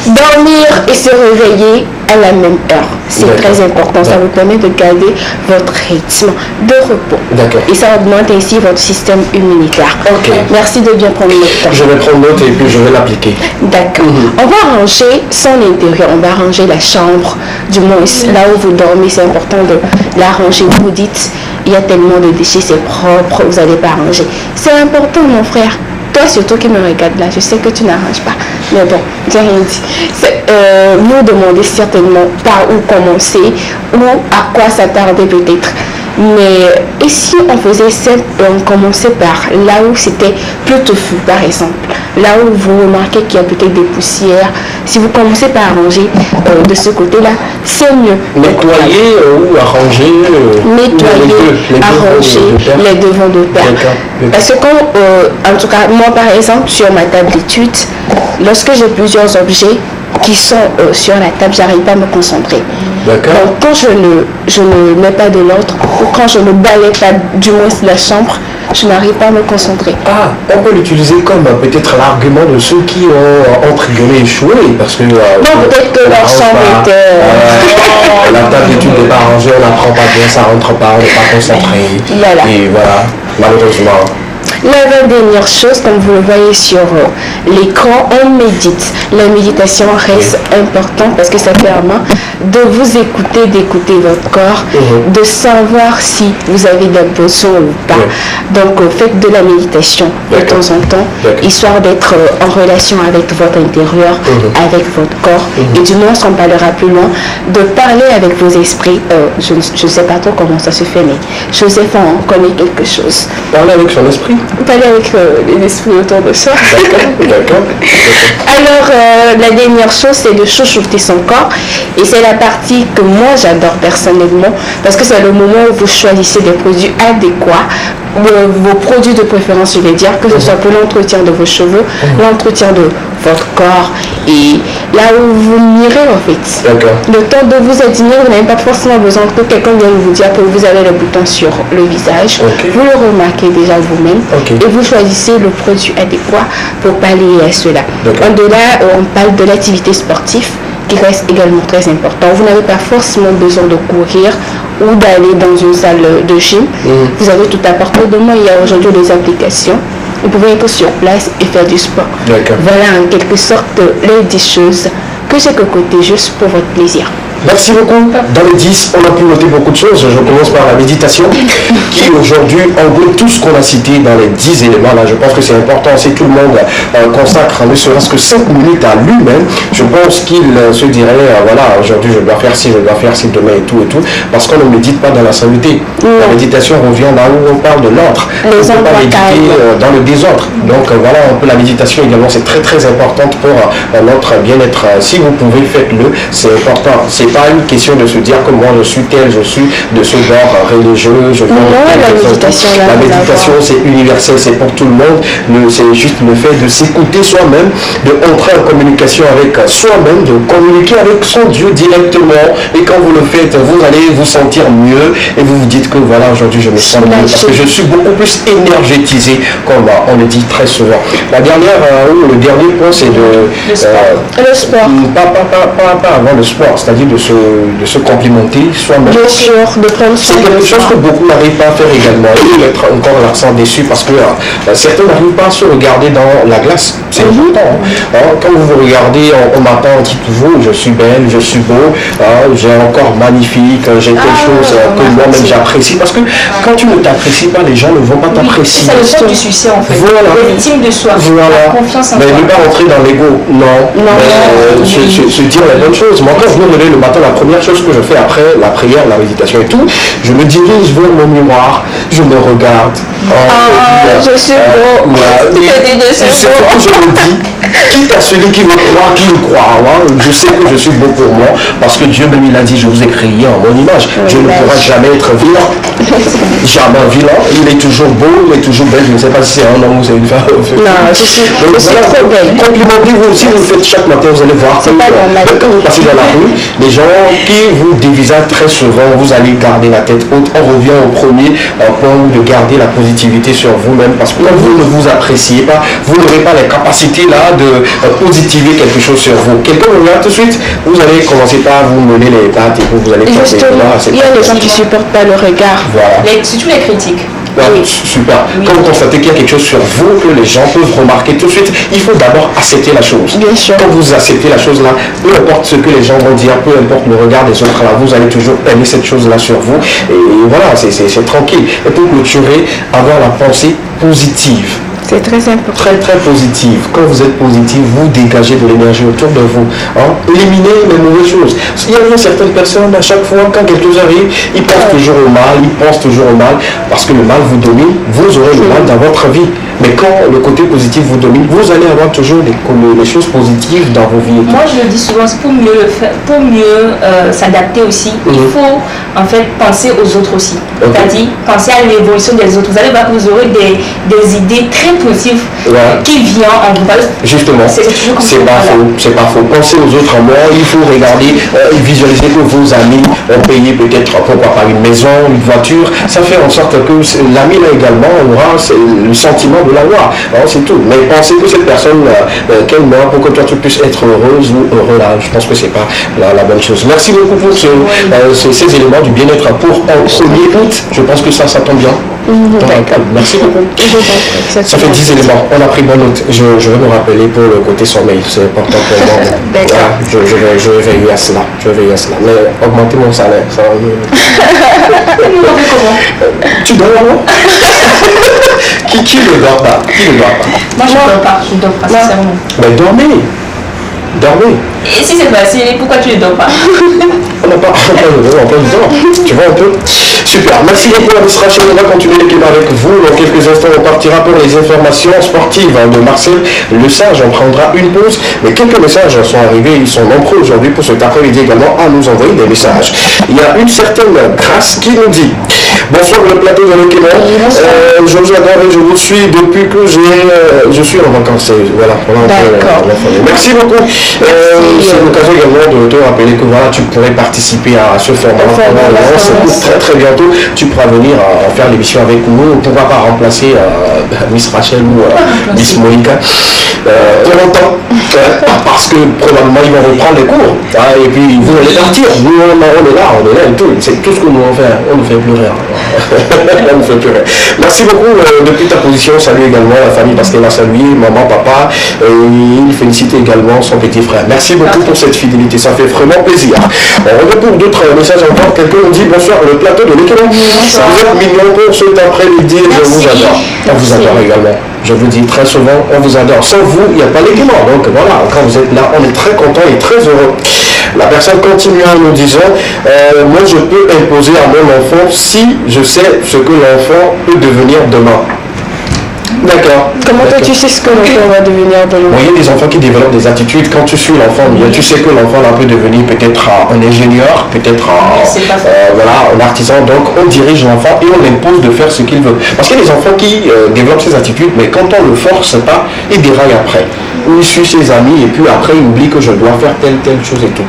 Dormir et se réveiller à la même heure, c'est très important. Ça vous permet de garder votre rythme de repos. Et ça augmente ainsi votre système immunitaire. Merci de bien prendre note. Je vais prendre note et puis je vais l'appliquer. D'accord. On va ranger son intérieur, on va ranger la chambre, du moins là où vous dormez, c'est important de la ranger. Vous dites, il y a tellement de déchets, c'est propre, vous n'allez pas ranger. C'est important, mon frère. toi surtout qui me regarde là, je sais que tu n'arranges pas. Mais bon, j'ai rien dit. Vous demandez certainement par où commencer ou à quoi s'attarder peut-être. Mais et si on faisait simple, on commençait par là où c'était plus touffu, par exemple, là où vous remarquez qu'il y a peut-être des poussières, si vous commencez par arranger de ce côté-là, c'est mieux. Nettoyer ou arranger Nettoyer, arranger les devants de pair. Parce que quand, en tout cas, moi par exemple, sur ma table d'études, lorsque j'ai plusieurs objets qui sont sur la table, j'arrive pas à me concentrer. Donc quand je ne mets pas de l'ordre, ou quand je ne balaye pas du moins la chambre, je n'arrive pas à me concentrer. Ah, on peut l'utiliser comme peut-être l'argument de ceux qui ont entre guillemets échoué, parce que non, peut-être que leur chambre était... la table d'études n'est pas rangée, on n'apprend pas bien, ça rentre pas, on n'est pas concentré. Voilà. Et voilà, malheureusement. L'avant-dernière chose, comme vous le voyez sur l'écran, on médite. La méditation reste importante parce que ça permet de vous écouter, d'écouter votre corps, de savoir si vous avez des besoins ou pas. Donc faites de la méditation de temps en temps, histoire d'être en relation avec votre intérieur, avec votre corps. Et du moins, on parlera plus loin, de parler avec vos esprits. Je ne sais pas trop comment ça se fait, mais Joseph en connaît quelque chose. Parler avec son esprit. Parler avec les esprits autour de soi. D'accord. Alors, la dernière chose, c'est de chouchouter son corps. Et c'est la partie que moi, j'adore personnellement. Parce que c'est le moment où vous choisissez des produits adéquats. Vos produits de préférence, je vais dire, que ce soit pour l'entretien de vos cheveux, l'entretien de votre corps, et là où vous mirez en fait. Le temps de vous admirer, vous n'avez pas forcément besoin que quelqu'un vienne vous dire que vous avez le bouton sur le visage. Vous le remarquez déjà vous-même et vous choisissez le produit adéquat pour pallier à cela. En-delà, on parle de l'activité sportive qui reste également très important. Vous n'avez pas forcément besoin de courir ou d'aller dans une salle de gym. Vous avez tout à portée de main. Il y a aujourd'hui des applications. Vous pouvez être sur place et faire du sport. Voilà en quelque sorte les 10 choses que j'ai cocotées juste pour votre plaisir. Merci beaucoup. Dans les 10, on a pu noter beaucoup de choses. Je commence par la méditation qui aujourd'hui englobe tout ce qu'on a cité dans les 10 éléments. Là, je pense que c'est important. Si tout le monde consacre ne serait-ce que 5 minutes à lui-même, je pense qu'il se dirait, voilà, aujourd'hui je dois faire ci, je dois faire ci, demain et tout, parce qu'on ne médite pas dans la saluté. La méditation revient là où on parle de l'ordre. On ne peut pas méditer dans le désordre. Donc voilà, la méditation également, c'est très très importante pour notre bien-être. Si vous pouvez, faites-le, c'est important. C'est pas une question de se dire que moi je suis tel, je suis de ce genre religieux, je viens de la méditation c'est universel, c'est pour tout le monde. C'est juste le fait de s'écouter soi-même, de entrer en communication avec soi-même, de communiquer avec son Dieu directement. Et quand vous le faites, vous allez vous sentir mieux et vous vous dites que voilà, aujourd'hui je me sens mieux parce que je suis beaucoup plus énergétisé, comme on le dit très souvent. La dernière ou le dernier point, c'est le sport. Pas avant le sport, c'est-à-dire de se complimenter soi-même. Bien sûr, de prendre soin de soi. C'est quelque chose que beaucoup n'arrivent pas à faire également. Et mettre encore l'accent dessus parce que certains n'arrivent pas à se regarder dans la glace. C'est important. Quand vous vous regardez au matin, dites-vous, je suis belle, je suis beau, j'ai un corps magnifique, j'ai quelque chose que moi-même j'apprécie. Parce que quand tu ne t'apprécies pas, les gens ne vont pas t'apprécier. C'est le sort du succès en fait. Voilà. L'estime de soi, la confiance en soi. Mais ne pas rentrer dans l'ego, non. Se dire la bonne chose. Moi, quand je me lève le matin, la première chose que je fais après la prière, la méditation et tout, je me dirige vers mon miroir, je me regarde. Je suis beau. C'est pourquoi je me dis, quitte à celui qui me croit, qui me croit, je sais que je suis beau pour moi, parce que Dieu même il a dit, je vous ai créé en mon image. Dieu ne pourra jamais être vilain. Jamais vilain. Il est toujours beau, il est toujours belle. Je ne sais pas si c'est un homme ou c'est une femme. Non, je suis trop belle. Complimentez-vous aussi, vous le faites chaque matin, vous allez voir. C'est pas normal. Quand vous passez dans la rue, les gens qui vous dévisagent très souvent, vous allez garder la tête haute. On revient au premier point de garder la positivité sur vous-même, parce que quand vous ne vous appréciez pas, vous n'aurez pas les capacités là de positiver quelque chose sur vous. Quelqu'un vous regarde tout de suite, vous allez commencer par vous mener les pattes et puis vous allez passer. Il y a des gens qui ne supportent pas le regard. Voilà. Surtout les critiques. Super. Quand vous constatez qu'il y a quelque chose sur vous que les gens peuvent remarquer tout de suite, il faut d'abord accepter la chose. Bien sûr. Quand vous acceptez la chose là, peu importe ce que les gens vont dire, peu importe le regard des autres là, vous allez toujours aimer cette chose là sur vous. Et voilà, c'est tranquille. Et pour clôturer, avoir la pensée positive. C'est très important. Très très positive. Quand vous êtes positif, vous dégagez de l'énergie autour de vous. Hein? Éliminez les mauvaises choses. Il y a certaines personnes, à chaque fois, quand quelque chose arrive, ils pensent toujours au mal, parce que le mal vous domine, vous aurez le mal dans votre vie. Mais quand le côté positif vous domine, vous allez avoir toujours les choses positives dans vos vies. Moi, je le dis souvent, c'est pour mieux le faire, pour mieux s'adapter aussi. Il faut en fait penser aux autres aussi. C'est-à-dire penser à l'évolution des autres. Vous allez voir que vous aurez des idées très positives qui viennent en vous. Justement, c'est pas faux. Pensez aux autres en moi. Il faut regarder, visualiser que vos amis ont payé peut-être pourquoi pas une maison, une voiture. Ça fait en sorte que l'ami là également aura le sentiment de l'avoir. C'est tout. Mais pensez que cette personne, qu'elle meurt pour que toi tu puisses être heureuse ou heureux là, je pense que c'est pas la bonne chose. Merci beaucoup pour ces éléments du bien-être pour en 1er août. Je pense que ça tombe bien. Merci beaucoup. Ça fait 10 éléments. On a pris bonne note. Je vais me rappeler pour le côté sommeil. C'est important pour moi. Voilà, je vais veiller à cela. Mais augmenter mon salaire, ça va mieux. Tu dors là? Qui ne dort pas? Moi, je ne dors pas, sincèrement. Mais dormez. Et si c'est facile, pourquoi tu ne dors pas? On n'a pas du temps. Tu vois un peu? Super. Merci beaucoup à Miss Rachel. On va continuer l'équipe avec vous. Dans quelques instants, on partira pour les informations sportives de Marcel Le Sage. On prendra une pause. Mais quelques messages sont arrivés. Ils sont nombreux aujourd'hui pour cet après-midi également à nous envoyer des messages. Il y a une certaine Grâce qui nous dit: bonsoir le plateau de l'équipe. Je vous adore et je vous suis depuis que je suis en vacances. Voilà. Merci beaucoup. C'est l'occasion également de te rappeler que voilà, tu pourrais participer à ce format. Très très bientôt, tu pourras venir faire l'émission avec nous. Pourquoi pas remplacer Miss Rachel ou Miss Monica pour longtemps, parce que probablement ils vont reprendre les cours et puis vous allez partir. Nous on est là et tout. C'est tout ce que nous on fait. On nous fait pleurer. On nous fait pleurer. Merci beaucoup depuis ta position. Salut également la famille parce qu'elle a salué maman, papa. Il félicite également son petit frère. Merci beaucoup pour cette fidélité, ça fait vraiment plaisir. On revient pour d'autres messages encore. Quelqu'un nous dit: bonsoir le plateau de l'équipe. Vous êtes mignons pour cet après-midi, je vous adore. On vous adore également. Je vous dis très souvent, on vous adore. Sans vous, il n'y a pas l'équipe. Donc voilà, quand vous êtes là, on est très content et très heureux. La personne continue en nous disant: moi je peux imposer à mon enfant si je sais ce que l'enfant peut devenir demain. D'accord. Comment toi tu sais ce que l'enfant va devenir demain? Il y a des enfants qui développent des attitudes. Quand tu suis l'enfant, tu sais que l'enfant là peut devenir peut-être un ingénieur, peut-être un artisan. Donc on dirige l'enfant et on l'impose de faire ce qu'il veut. Parce qu'il y a des enfants qui développent ces attitudes, mais quand on le force pas, il déraille après. Ou il suit ses amis et puis après il oublie que je dois faire telle chose et tout.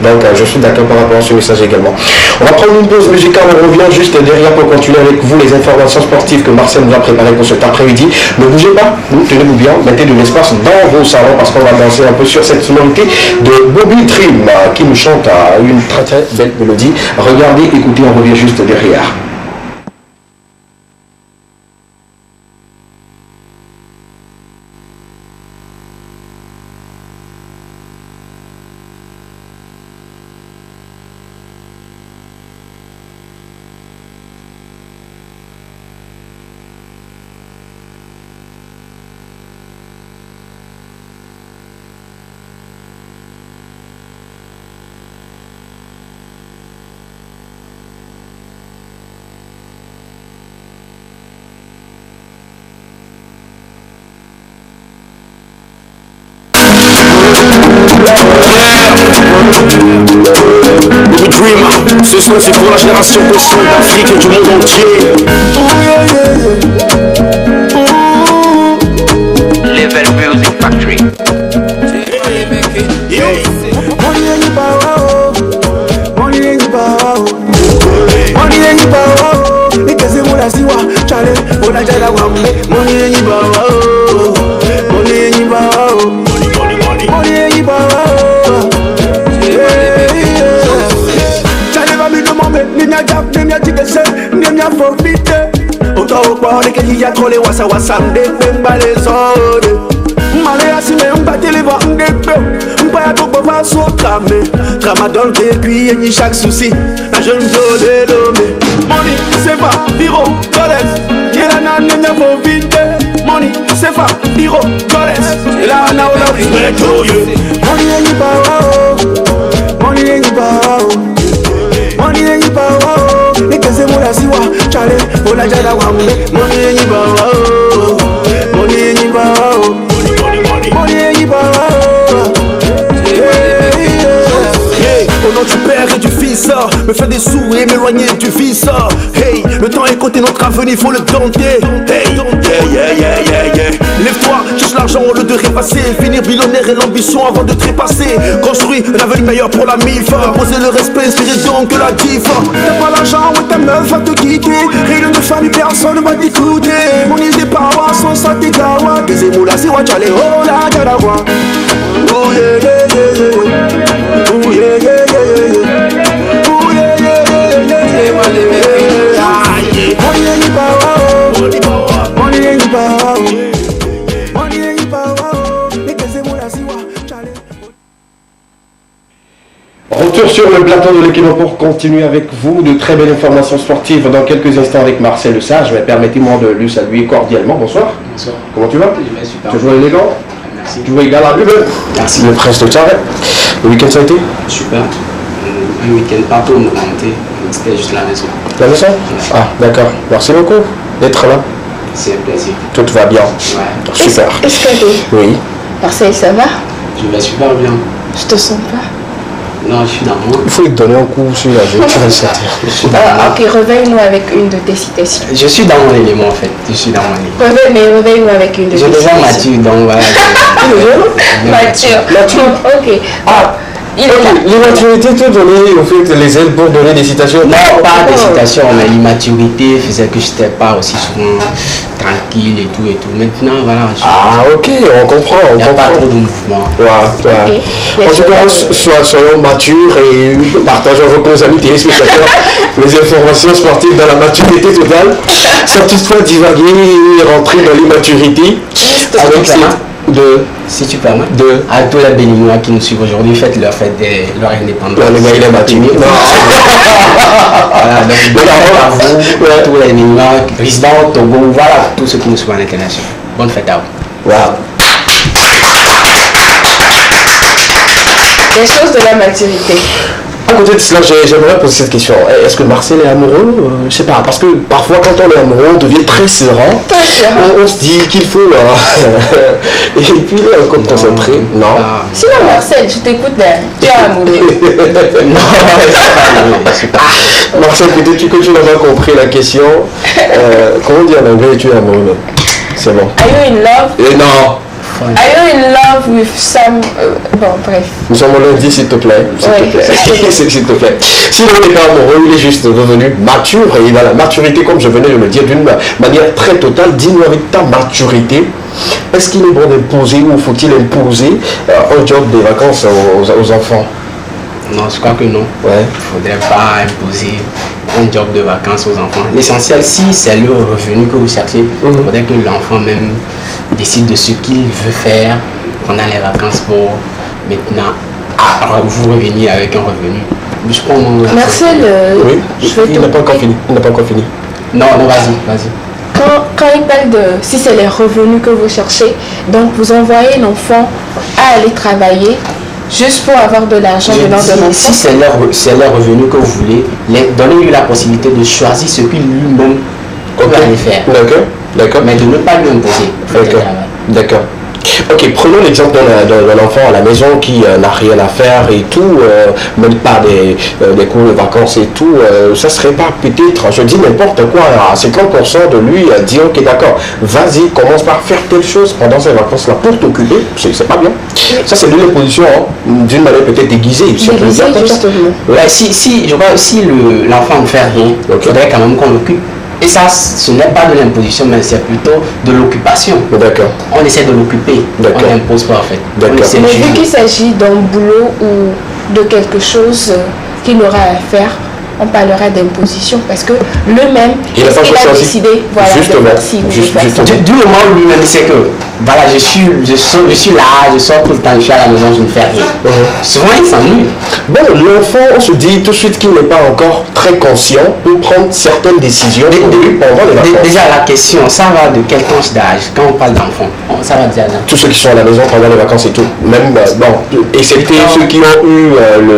Donc je suis d'accord par rapport à ce message également. On va prendre une pause musicale, on revient juste derrière pour continuer avec vous les informations sportives que Marcel nous a préparées pour cet après-midi. Ne bougez pas, tenez-vous bien, mettez de l'espace dans vos salons parce qu'on va danser un peu sur cette sonorité de Bobby Dream qui nous chante à une très très belle mélodie. Regardez, écoutez, on revient juste derrière. Ce son c'est pour la génération consciente d'Afrique et du monde entier. Level Music Factory. Ya kole wasa wasa mdekpe mbale zode Mbale asime mbate va mdekpe Mbaya tokbo fa sokame Tramadol te puis yenyi chaque souci La jeune jode l'homme Money c'est pas viro dollars Yela na nenya fo vite Money c'est spread to you. Money ain't power, money ain't power, money ain't power. Nikeze mura siwa, chale, ola jada wamule. Money ain't power, money ain't power, money ain't power. Au nom du père et du fils, me faire des sous et m'éloigner du vice. Hey, le temps est compté, notre avenir faut le dompter. Hey, yeah. Lève-toi, cherche l'argent au lieu de répasser. Finir millionnaire et l'ambition avant de trépasser. Construire un avenir meilleur pour la MIF. Poser le respect, espérer donc que la diff. T'as pas l'argent, ouais ta meuf va te quitter. Réunion de famille, personne ne va t'écouter. Mon île des parois, sans ça t'es gawa. Des émoulas, c'est wa chale, oh la jadawa. Oh yeah. Oh yeah. Retour sur le plateau de l'équipe pour continuer avec vous de très belles informations sportives dans quelques instants avec Marcel Le Sage. Mais permettez-moi de le saluer cordialement. Bonsoir. Bonsoir. Comment tu vas? Je vais super. Toujours élégant. Merci. Toujours égal à lui. Merci. Le prince de Tchare. Le week-end ça a été? Super. Un week-end partout, on a monté. C'était juste la maison. La maison? Ah, d'accord. Merci beaucoup d'être là. C'est un plaisir. Tout va bien. Ouais. Super. Est-ce que Oui. Marcel, ça va? Je vais super bien. Je te sens pas. Non, je suis dans moi. Il faut lui donner un coup sur la vie. Tu vas le sentir. Ok, réveille-nous avec une de tes citations. Je suis dans mon élément en fait. Je suis dans mon élément. Réveille-nous avec une de tes J'ai citations. déjà mature, donc voilà. Mature. Ok. Ah, l'immaturité te donnait au fait les ailes pour donner des citations? Non, pas des citations, mais l'immaturité faisait que je n'étais pas aussi souvent tranquille et tout. Maintenant, voilà. Ah, ok, on comprend. Il n'y a pas trop de mouvement. Ouais. En tout cas, soyons matures et partageons avec nos amis téléspectateurs les informations sportives dans la maturité totale, sans toutefois divaguer et rentrer dans l'immaturité. Avec si tu permets, à tous les Béninois qui nous suivent aujourd'hui, faites leur fête de leur indépendance. Le gars il est mature. Voilà, donc bonne fête à vous, à tous les Béninois, résidents au Togo, voilà, tous ceux qui nous suivent à l'international. Bonne fête à vous. Wow. Les choses de la maturité. À côté de cela, j'aimerais poser cette question. Est-ce que Marcel est amoureux? Je ne sais pas, parce que parfois quand on est amoureux, on devient très serein. On se dit qu'il faut... et puis il est encore concentré. Non. Sinon Marcel, je t'écoute là. Tu es amoureux. Marcel, peut-être que tu n'as pas compris la question. Comment dire en anglais tu es amoureux? C'est bon. Are you in love? Et non. Are you in love with some... bon, bref. Nous sommes lundi, s'il te plaît. S'il te plaît. S'il n'est pas amoureux, il est juste devenu mature. Et dans la maturité, comme je venais de le dire, d'une manière très totale, dis-nous avec ta maturité, est-ce qu'il est bon d'imposer ou faut-il imposer un job de vacances aux enfants? Non, je crois que non. Ouais. Il ne faudrait pas imposer un job de vacances aux enfants. L'essentiel, si c'est le revenu que vous cherchez, il faudrait que l'enfant même décide de ce qu'il veut faire pendant les vacances pour maintenant vous revenir avec un revenu. Je prends mon... Marcel, oui, il n'a pas encore fini. Non, vas-y. Quand il parle de si c'est les revenus que vous cherchez, donc vous envoyez l'enfant à aller travailler juste pour avoir de l'argent venant de l'enfant. Si c'est leur revenu que vous voulez, donnez-lui la possibilité de choisir ce qu'il lui-même va aller faire. D'accord. Mais de ne pas lui imposer. D'accord. Ok, prenons l'exemple d'un enfant à la maison qui n'a rien à faire et tout, même pas des cours de vacances et tout, ça serait pas peut-être, je dis n'importe quoi, à 50% de lui dire ok d'accord, vas-y, commence par faire telle chose pendant ces vacances-là pour t'occuper, c'est pas bien. Ça c'est de l'imposition, d'une manière peut-être déguisée. Si l'enfant ne fait rien, il faudrait quand même qu'on l'occupe. Et ça, ce n'est pas de l'imposition, mais c'est plutôt de l'occupation. D'accord. On essaie de l'occuper. On n'impose pas en fait. Mais vu qu'il s'agit d'un boulot ou de quelque chose qu'il aura à faire, on parlera d'imposition parce que lui-même, il a décidé, voilà, du moment où lui-même sait que voilà, je suis là, je sors tout le temps, je suis à la maison, je ne fais rien. Souvent, il s'ennuie. Bon, l'enfant, on se dit tout de suite qu'il n'est pas encore très conscient pour prendre certaines décisions pendant les vacances. Déjà, la question, ça va de quelle tranche d'âge? Quand on parle d'enfant, ça va déjà là. Tous ceux qui sont à la maison pendant les vacances et tout. Même, excepté ceux qui ont eu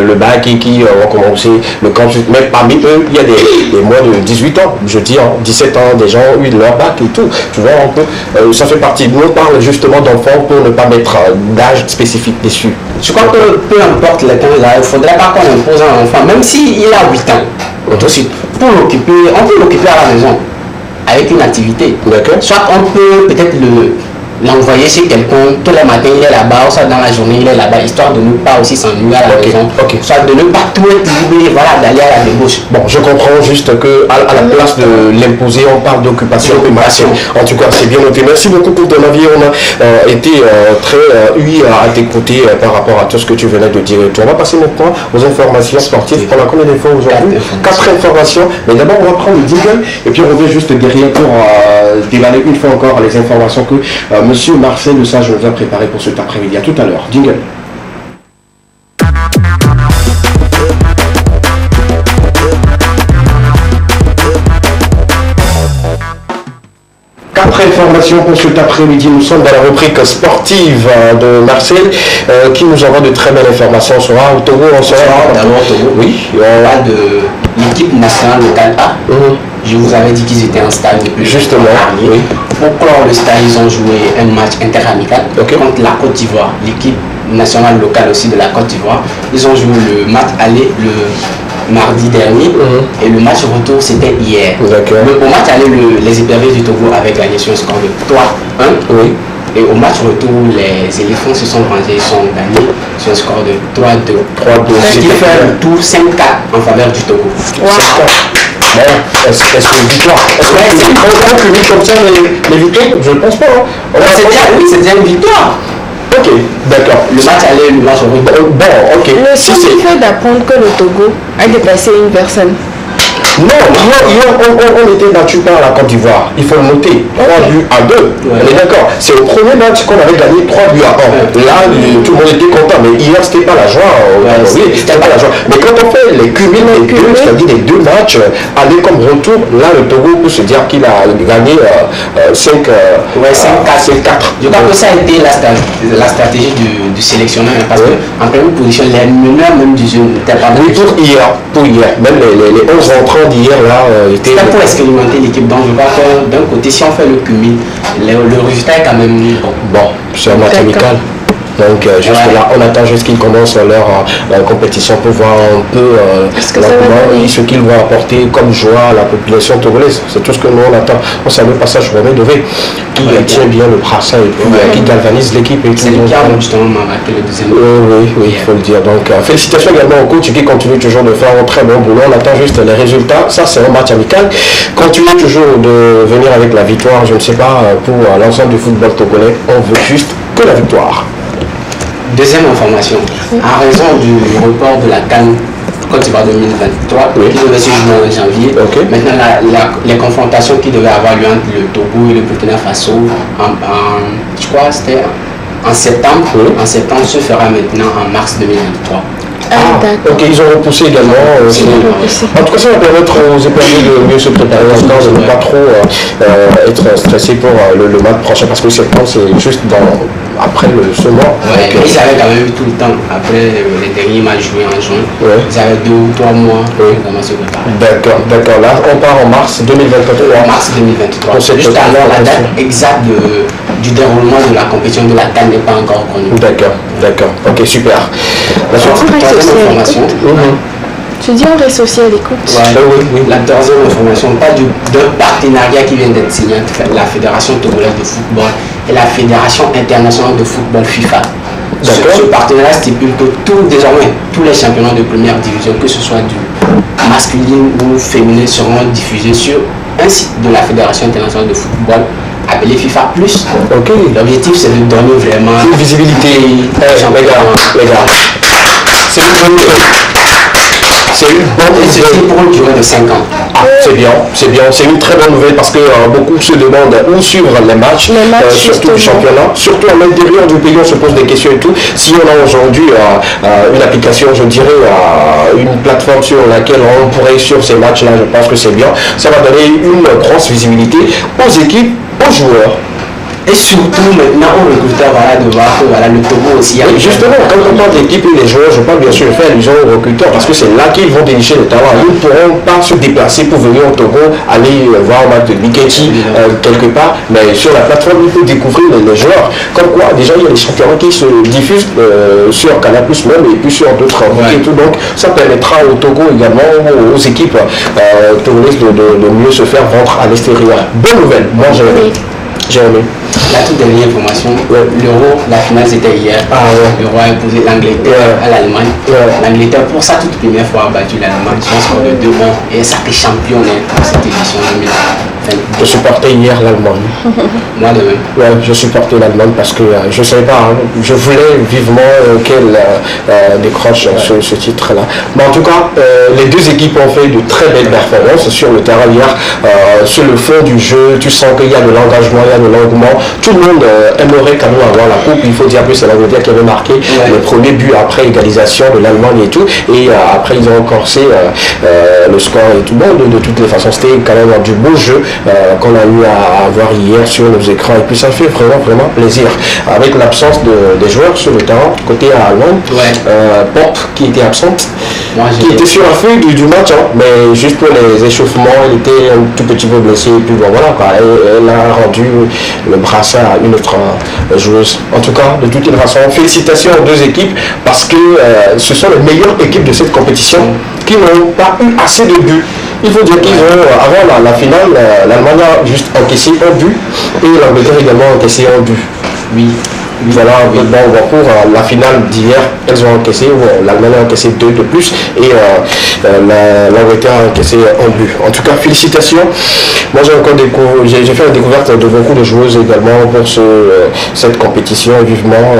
le bac et qui ont commencé le campus. Mais parmi eux, il y a des moins de 18 ans, je dis 17 ans, des gens ont eu leur bac et tout. Tu vois, un peu, ça fait partie. Nous, on parle justement d'enfants pour ne pas mettre d'âge spécifique dessus. Je crois que peu importe le temps, il ne faudrait pas qu'on impose à un enfant, même s'il a 8 ans, tout de suite, pour l'occuper, on peut l'occuper à la maison avec une activité. Soit on peut peut-être l'envoyer chez quelqu'un, tous les matins il est là-bas, ou soit dans la journée il est là-bas, histoire de ne pas aussi s'ennuyer à la maison, soit de ne pas tout être libre, voilà, d'aller à la débauche. Bon, je comprends juste que à la place de l'imposer, on parle d'occupation. En tout cas, c'est bien noté. Merci beaucoup pour ton avis. On a été très à t'écouter par rapport à tout ce que tu venais de dire. On va passer maintenant aux informations sportives. On a combien d'infos aujourd'hui? 4 informations. Mais d'abord, on va prendre le jingle et puis on revient juste derrière pour dévaler une fois encore les informations que Monsieur Marcel Le Sage nous a préparé pour cet après-midi. À tout à l'heure. Jingle. Quatre informations pour cet après-midi. Nous sommes dans la rubrique sportive de Marcel qui nous envoie de très belles informations. On sera au Togo, on sera d'abord au Togo. Oui. On parle de l'équipe nationale locale A. Je vous avais dit qu'ils étaient en stage depuis justement. Oui. Pour clore le stage, ils ont joué un match interamical contre la Côte d'Ivoire. L'équipe nationale locale aussi de la Côte d'Ivoire. Ils ont joué le match aller le mardi dernier et le match retour c'était hier. Au match aller, les éperviers du Togo avaient gagné sur un score de 3-1. Oui. Et au match retour, les éléphants se sont vengés, ils sont gagnés sur un score de 3-2. Ce qui fait le tour 5-4 en faveur du Togo. Wow. Bon, est-ce une victoire? Est-ce qu'on cumule comme ça les victoires? Je ne pense pas. C'est déjà une victoire. Ok, d'accord. Le match allait, le match retour. Bon, ok. Le seul fait d'apprendre que le Togo a dépassé une personne. Non, on était battu par la Côte d'Ivoire. Il faut le noter. 3 buts à 2. On est d'accord. C'est au premier match qu'on avait gagné 3 buts à 1. Là, tout le monde était content. Mais hier, c'était pas la joie. C'était pas la joie. Mais quand on fait les cumuls des deux, c'est-à-dire les deux matchs, aller comme retour, là, le Togo peut se dire qu'il a gagné 5-4. Je crois que ça a été la stratégie du sélectionneur. Parce qu'en première position, les meneurs même du jeu n'étaient pas. Oui, pour hier. Même les 11 rentrants d'hier là était pour expérimenter l'équipe. Donc je crois que d'un côté, si on fait le cumul, le résultat est quand même bon. C'est un match amical. Donc juste là, on attend juste qu'ils commencent leur compétition pour voir un peu ce qu'ils vont apporter comme joie à la population togolaise. C'est tout ce que nous on attend. On salue le passage Romain Dové qui tient bien le brassard et puis qui galvanise l'équipe. C'est lui qui a justement marqué le deuxième. Oui, il faut le dire. Donc félicitations également au coach qui continue toujours de faire un très bon boulot. On attend juste les résultats. Ça c'est un match amical. Continuez toujours de venir avec la victoire. Je ne sais pas, pour l'ensemble du football togolais, on veut juste que la victoire. Deuxième information, en raison du report de la CAN Côte d'Ivoire 2023, qui devait se jouer en janvier, maintenant les confrontations qui devaient avoir lieu entre le Togo et le Burkina Faso, je crois que c'était en septembre, se fera maintenant en mars 2023. Ok, ils ont repoussé également. En tout cas, ça va permettre aux éperviers de mieux se préparer encore, de ne pas trop être stressés pour le match prochain, parce que septembre, c'est juste après ce mois. Ils avaient quand même eu tout le temps, après les derniers matchs joués en juin, ils avaient 2 ou 3 mois pour vraiment se préparer. D'accord. Là, on part en mars 2023. Mars 2023. Juste alors, la date exacte du déroulement de la compétition de la CAN n'est pas encore connue. D'accord. Ok, super. La troisième information. Tu dis on reste aussi à l'écoute. Oui. La troisième information, pas d'un partenariat qui vient d'être signé entre la Fédération togolaise de football et la Fédération internationale de football FIFA. Ce partenariat stipule que désormais tous les championnats de première division, que ce soit du masculin ou féminin, seront diffusés sur un site de la Fédération internationale de football appelé FIFA Plus. L'objectif c'est de donner vraiment une visibilité. Les gars, c'est une bonne nouvelle. C'est une bonne nouvelle. Pour une durée de 5 ans. Ah, c'est bien. C'est une très bonne nouvelle parce que beaucoup se demandent où suivre les matchs surtout du championnat. Surtout à l'intérieur du pays, on se pose des questions et tout. Si on a aujourd'hui une application, je dirais, une plateforme sur laquelle on pourrait suivre ces matchs-là, je pense que c'est bien. Ça va donner une grosse visibilité aux équipes, aux joueurs. Et surtout maintenant on recrute de voir que le Togo aussi. Oui, justement, quand on parle d'équipe et les joueurs, je parle bien sûr de faire allusion aux recruteurs parce que c'est là qu'ils vont dénicher le talent. Ils ne pourront pas se déplacer pour venir au Togo, aller voir un match de Biketi quelque part, mais sur la plateforme, il faut découvrir les joueurs. Comme quoi, déjà, il y a des championnats qui se diffusent sur Canal Plus même et puis sur d'autres et tout. Donc, ça permettra au Togo également, aux équipes togolaises de mieux se faire vendre à l'extérieur. Bonne nouvelle, moi j'ai aimé. La toute dernière information, l'Euro, la finale c'était hier. L'Euro a imposé l'Angleterre à l'Allemagne. L'Angleterre, pour sa toute première fois, a battu l'Allemagne sur un score de 2-1 et ça fait championne pour cette édition 2020. Je supportais hier l'Allemagne. Moi de même. Ouais, je supportais l'Allemagne parce que je ne savais pas, je voulais vivement qu'elle décroche ce titre-là. Mais en tout cas, les deux équipes ont fait de très belles performances sur le terrain hier. Sur le fond du jeu, tu sens qu'il y a de l'engagement, il y a de l'engouement. Tout le monde aimerait quand même avoir la coupe. Il faut dire que c'est l'Angleterre qui avait marqué le premier but après égalisation de l'Allemagne et tout. Et après, ils ont corsé le score et tout. Bon, de toutes les façons, c'était quand même du beau jeu qu'on a eu à voir hier sur nos écrans. Et puis ça fait vraiment plaisir. Avec l'absence des joueurs sur le terrain, côté allemand, Pop qui était absente, qui était sur la feuille du match, mais juste pour les échauffements, il était un tout petit peu blessé. Et puis bon, voilà, elle a rendu le brassard à une autre joueuse. En tout cas, de toutes les façons, félicitations aux deux équipes parce que ce sont les meilleures équipes de cette compétition qui n'ont pas eu assez de buts. Il faut dire qu'ils ont, avant la finale, l'Allemagne a juste encaissé un but et l'Angleterre également encaissé un but. Oui. Voilà, pour la finale d'hier, elles ont encaissé, l'Allemagne a encaissé 2 de plus et l'Angleterre a encaissé un but. En tout cas, félicitations. Moi, j'ai fait la découverte de beaucoup de joueuses également pour cette compétition et vivement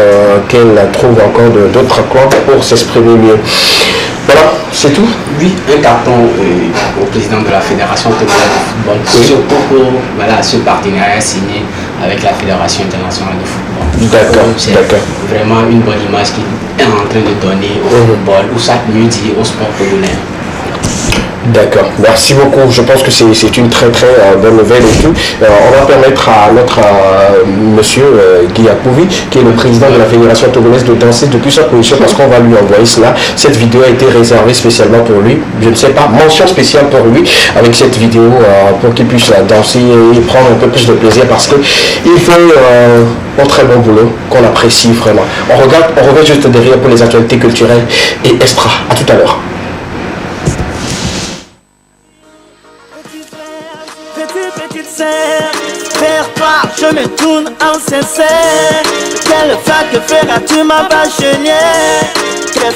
qu'elle trouve encore d'autres coins pour s'exprimer mieux. Voilà, c'est tout. Oui, un carton au président de la Fédération togolaise de football, surtout pour ce partenariat signé avec la Fédération internationale de football. D'accord. Vraiment une bonne image qu'il est en train de donner au football, ou ça mieux dit au sport togolais. D'accord, merci beaucoup. Je pense que c'est une très bonne nouvelle et tout. On va permettre à notre monsieur Guy Akouvi, qui est le président de la Fédération togolaise, de danser depuis sa position parce qu'on va lui envoyer cela. Cette vidéo a été réservée spécialement pour lui. Je ne sais pas, mention spéciale pour lui avec cette vidéo pour qu'il puisse danser et prendre un peu plus de plaisir parce qu'il fait un très bon boulot qu'on apprécie vraiment. On revient juste derrière pour les actualités culturelles et extra. À tout à l'heure. Vers toi je me tourne en sincère. Quelle vague feras-tu ma bachelière? Quels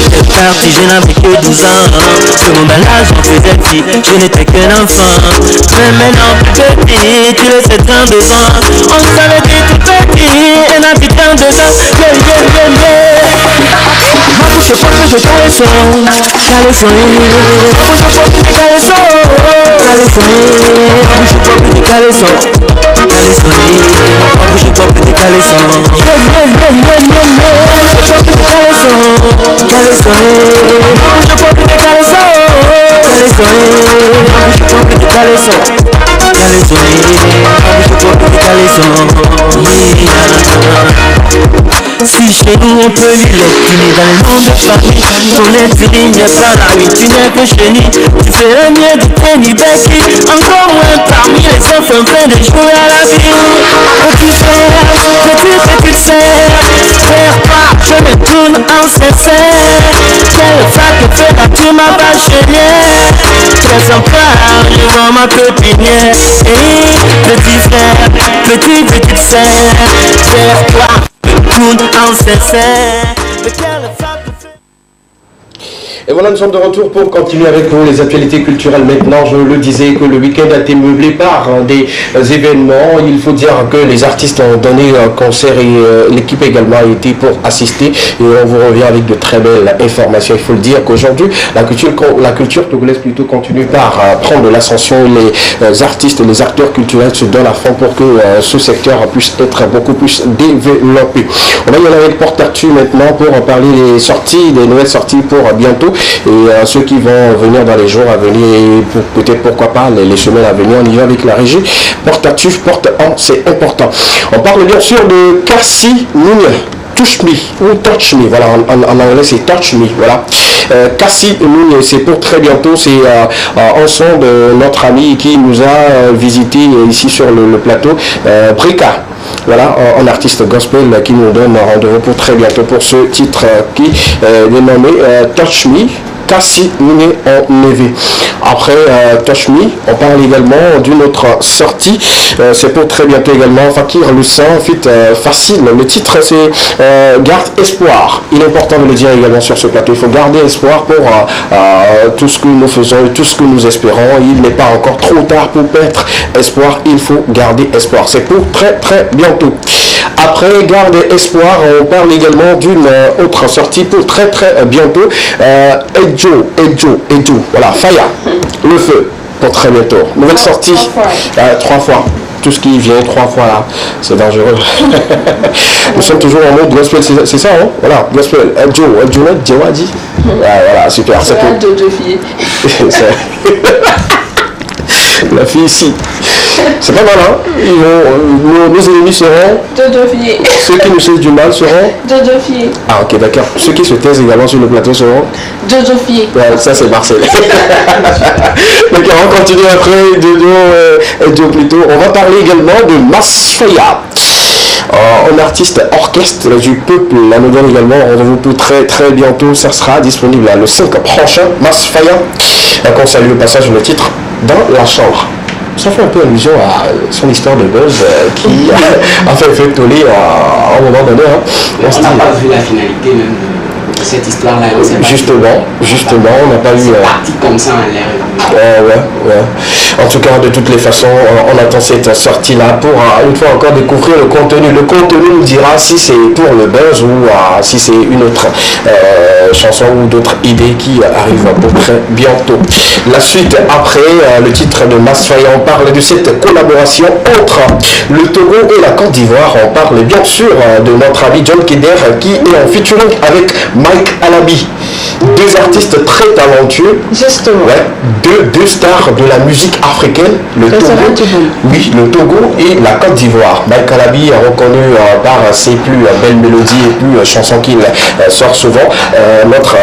j'étais parti, je n'avais que 12 ans. Ce moment-là, j'en faisais petit, je n'étais qu'un enfant. Mais maintenant, petit, tu le sais tant de ans. On savait que tout petit, un habitant de ans. Ma bouche est forte, je caleçon. Caleçon. Ma bouche est forte, je caleçon. Caleçon. Ma bouche est forte, je caleçon. Caleçon. Ma bouche est forte, je caleçon. Si chez nous on peut vivre les dans le monde de famille, ton intérim n'est pas la rue, tu n'es que chenille. Tu ferais mieux de tenir Becky, encore moins parmi les enfants pleins de jouer à la vie. Petit frère, petite sœur, vers toi je me tourne en sincère. Quelle vague feras-tu ma bachelière? Très en part, je vois ma pépinière. Petit frère, petite sœur, vers toi je me tourne en sincère. Et voilà, nous sommes de retour pour continuer avec vous les actualités culturelles. Maintenant, je le disais que le week-end a été meublé par des événements. Il faut dire que les artistes ont donné un concert et l'équipe également a été pour assister. Et on vous revient avec de très belles informations. Il faut le dire qu'aujourd'hui, la culture togolaise plutôt continue par prendre de l'ascension. Les artistes et les acteurs culturels se donnent à fond pour que ce secteur puisse être beaucoup plus développé. On va y aller avec Porte Actu maintenant pour parler des sorties, des nouvelles sorties pour bientôt et ceux qui vont venir dans les jours à venir et peut-être pourquoi pas les semaines à venir. On y va avec la régie. Porte Actu, porte en, c'est important. On parle bien sûr de Cassie Moon. Touch Me, ou Touch Me, voilà, en anglais c'est Touch Me, voilà. Cassie Moon, c'est pour très bientôt, c'est un son de notre ami qui nous a visité ici sur le plateau, Brika. Voilà, un artiste gospel qui nous donne rendez-vous pour très bientôt pour ce titre qui est nommé Touch Me. Cassie Moon en Neve. Après Touch Me, on parle également d'une autre sortie. C'est pour très bientôt également. Fakir le sang, facile. Le titre c'est Garde espoir. Il est important de le dire également sur ce plateau. Il faut garder espoir pour tout ce que nous faisons et tout ce que nous espérons. Il n'est pas encore trop tard pour perdre espoir. Il faut garder espoir. C'est pour très très bientôt. Après Garde espoir, on parle également d'une autre sortie pour très très bientôt. Ejo, voilà, Faya, le feu, pour très bientôt. Nouvelle sortie, 3 fois. Tout ce qui vient 3 fois là, c'est dangereux. Nous sommes toujours en mode gospel, c'est ça, hein? Voilà, gospel. Djawadi. Voilà, super. C'est pour deux filles. La fille ici. C'est pas mal, hein? Nos ennemis seront. Deux filles. Ceux qui nous cessent du mal seront. Deux filles. Ah, ok, d'accord. Ceux qui se taisent également sur le plateau seront. Deux filles. Ouais, ça c'est Marcel. Donc on va continuer après Dodo plutôt. On va parler également de Masfaya. Un artiste orchestre du peuple, la nous donne également rendez-vous pour très très bientôt. Ça sera disponible le 5 prochain. Masfaya. Donc on salue au passage le titre Dans la chambre. Ça fait un peu allusion à son histoire de buzz qui a fait toller à un moment donné. Hein. On n'a pas vu la finalité même de cette histoire-là. Justement, on n'a pas eu... C'est parti comme ça en l'air. Ouais. En tout cas, de toutes les façons, on attend cette sortie-là pour une fois encore découvrir le contenu. Le contenu nous dira si c'est pour le buzz ou si c'est une autre chanson ou d'autres idées qui arrivent pour très bientôt. La suite après le titre de Masfaya, on parle de cette collaboration entre le Togo et la Côte d'Ivoire. On parle bien sûr de notre ami John Keder qui est en featuring avec Mike Alabi. Deux artistes très talentueux. Justement. Ouais, deux stars de la musique africaine, le Togo et la Côte d'Ivoire. Mike Alabi est reconnu par ses plus belles mélodies et plus chansons qu'il sort souvent. Notre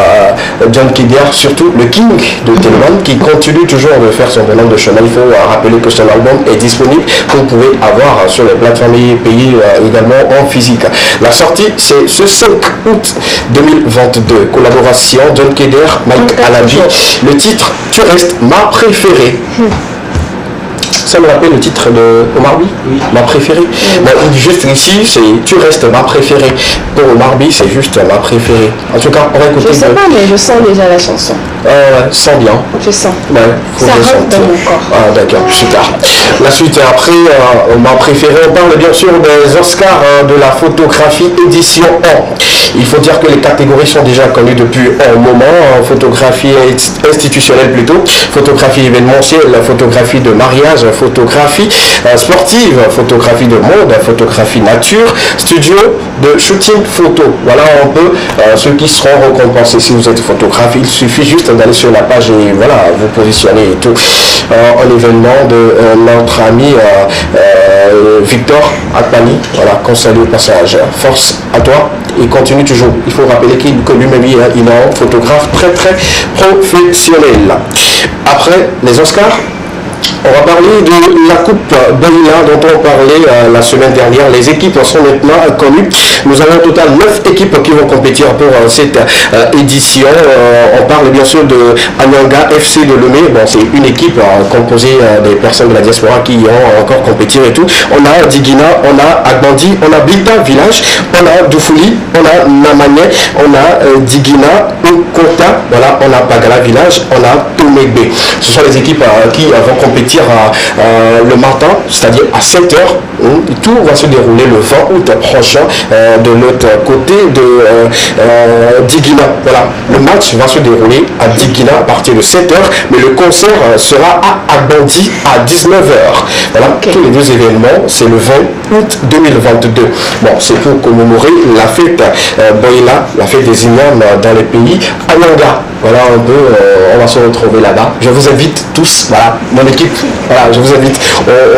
John Keder, surtout le King de Telemann, qui continue toujours de faire son bonhomme de chemin. Il faut rappeler que son album est disponible, que vous pouvez avoir sur les plateformes et payer également en physique. La sortie, c'est ce 5 août 2022. Collaboration John Keder, Mike Alabi. Le titre, Tu restes ma préférée. Ça me rappelle le titre de Omar By, ma préférée. Juste ici, c'est Tu restes ma préférée. Pour Omar By, c'est juste ma préférée. En tout cas, on va écouter. Je sais pas, mais je sens déjà la chanson. Sens bien. Je sens. Ouais, faut ça rentre dans mon corps. Ah, d'accord, super. La suite après, ma préférée, on parle bien sûr des Oscars de la photographie édition 1. Il faut dire que les catégories sont déjà connues depuis un moment. Photographie institutionnelle plutôt, photographie événementielle, photographie de mariage, photographie sportive, photographie de mode, photographie nature, studio de shooting photo. Voilà un peu ceux qui seront récompensés. Si vous êtes photographe, il suffit juste d'aller sur la page et voilà, vous positionner et tout. Un événement de notre ami Victor Akpani, voilà, qu'on salue au passage. Force à toi et continue toujours. Il faut rappeler que lui-même il est un photographe très très professionnel. Après les Oscars, On va parler de la Coupe Boïla dont on parlait la semaine dernière. Les équipes sont maintenant connues. Nous avons au total 9 équipes qui vont compétir pour cette édition. On parle bien sûr de Anyanga FC de Lomé. Bon, c'est une équipe composée des personnes de la diaspora qui ont encore compétir et tout. On a Diguina, on a Agbandi, on a Blita Village, on a Doufouli, on a Namagné, on a Diguina, Okota, voilà, on a Bagala Village, on a Tomegbe. Ce sont les équipes qui vont compétir le matin, c'est-à-dire à 7h. Tout va se dérouler le 20 août prochain de l'autre côté de Diguina. Voilà, le match va se dérouler à Diguina à partir de 7h, mais le concert sera à Agbandi à 19h. Voilà, tous les deux événements, c'est le 20 août 2022. Bon, c'est pour commémorer la fête Boïla, la fête des imams dans le pays Anyanga. Voilà un peu, on va se retrouver là-bas. Je vous invite tous, voilà, mon équipe, voilà, je vous invite,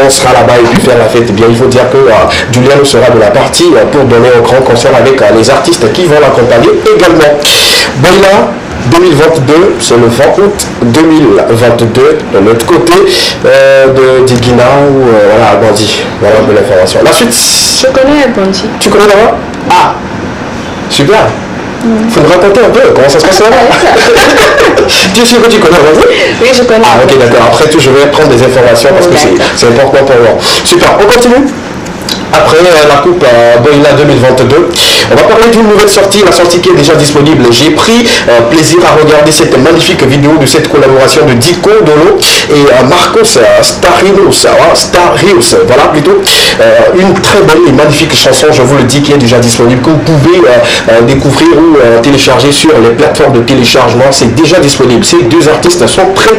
on sera là-bas et puis faire la fête. Bien, il faut dire que Julien sera de la partie pour donner un grand concert avec les artistes qui vont l'accompagner également. Boïla 2022, c'est le 20 août 2022, de l'autre côté de Diguina ou voilà, Agbandi. Voilà un peu l'information. La suite. Je connais Agbandi. Tu connais là-bas? Ah, super. Faut nous raconter un peu comment ça se passe là-bas. Tu es sûr que tu connais Agbandi? Oui, je connais. Ah, ok, d'accord. Après tout, je vais prendre des informations parce que c'est important pour moi. Super, on continue. Après la Coupe Boïla 2022, on va parler d'une nouvelle sortie, la sortie qui est déjà disponible. J'ai pris plaisir à regarder cette magnifique vidéo de cette collaboration de Diko Dolo et Marcos Starios, voilà plutôt. Une très belle et magnifique chanson, je vous le dis, qui est déjà disponible, que vous pouvez découvrir ou télécharger sur les plateformes de téléchargement. C'est déjà disponible. Ces deux artistes sont très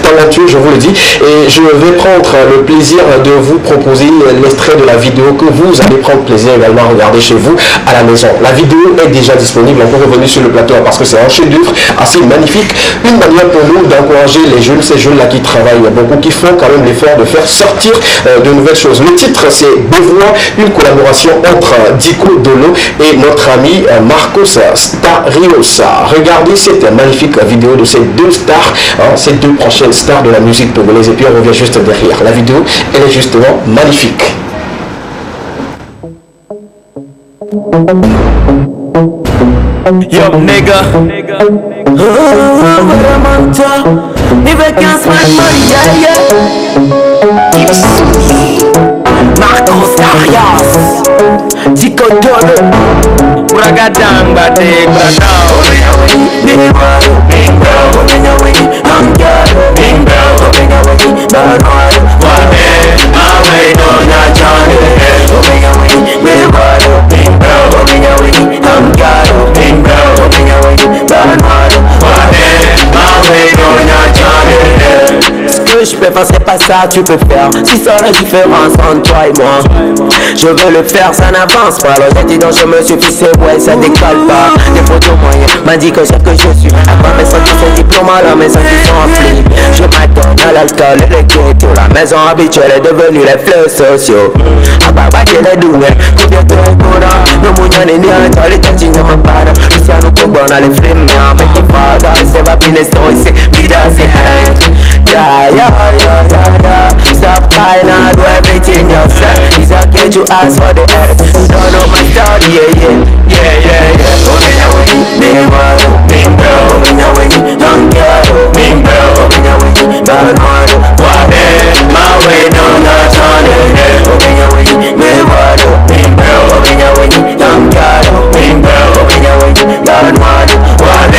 talentueux, je vous le dis. Et je vais prendre le plaisir de vous proposer l'extrait de la vidéo que vous allez prendre plaisir également à regarder chez vous à la maison. La vidéo est déjà disponible, on peut revenir sur le plateau parce que c'est un chef-d'œuvre assez magnifique, une manière pour nous d'encourager les jeunes, ces jeunes-là qui travaillent beaucoup, qui font quand même l'effort de faire sortir de nouvelles choses. Le titre c'est Bevois, une collaboration entre Diko Dolo et notre ami Marcos Starios. Regardez cette magnifique vidéo de ces deux stars, ces deux prochaines stars de la musique togolaise, et puis on revient juste derrière. La vidéo, elle est justement magnifique. Yo nigga, if I can't spend money, yeah. Marcos Starios, Diko Dolo, Bragadang, Bade, Ce que je peux faire c'est pas ça tu peux faire. Si ça la différence entre toi et moi, je veux le faire, ça n'avance pas. Alors j'ai dit non, je me suis fixé, ouais ça décolle pas. Des photos moyennes m'a dit que c'est que je suis. À part mes sentis, c'est diplôme, alors mes sentis sont remplis. Je m'attends à l'alcool et le ghetto. La maison habituelle est devenue les fleurs sociaux. À baba qui est doué, combien de courant. Nous mouillons et n'y a les têtes, n'y a pas para. Luciano Cobon a les flammes, mais qui fada. C'est pas bien, c'est vida, c'est hand. Yeah. Stop crying, I do everything yourself. It's okay to ask for the help. You don't know my story, yeah. Open your way, big brother, open your way, young girl, big brother, open your way, bad man. What my way, no, not on it. Open your way, big brother, open your way, young girl, big brother, open your way, bad man. What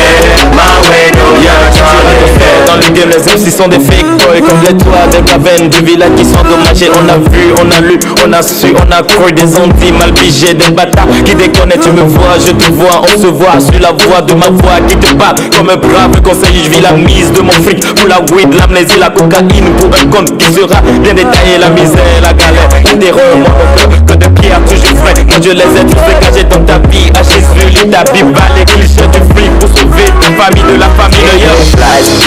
my way, no, not on it. Dans le game, les MC sont des fake boys comme les toits des cavernes du village qui sont dommagés. On a vu, on a lu, on a su, on a cru des zombies mal pigés, des bâtards qui déconnent. Tu me vois, je te vois, on se voit sur la voix de ma voix qui te bat comme un brave conseiller. Je vis la mise de mon fric pour la weed, l'amnésie, la cocaïne pour un compte qui sera bien détaillé. La misère, la galère, des romans que de pierre toujours frais. Moi je les ai tous dégagés dans ta vie. À Jésus, lit ta Bible, les clichés du fric pour sauver famille de la famille, yo.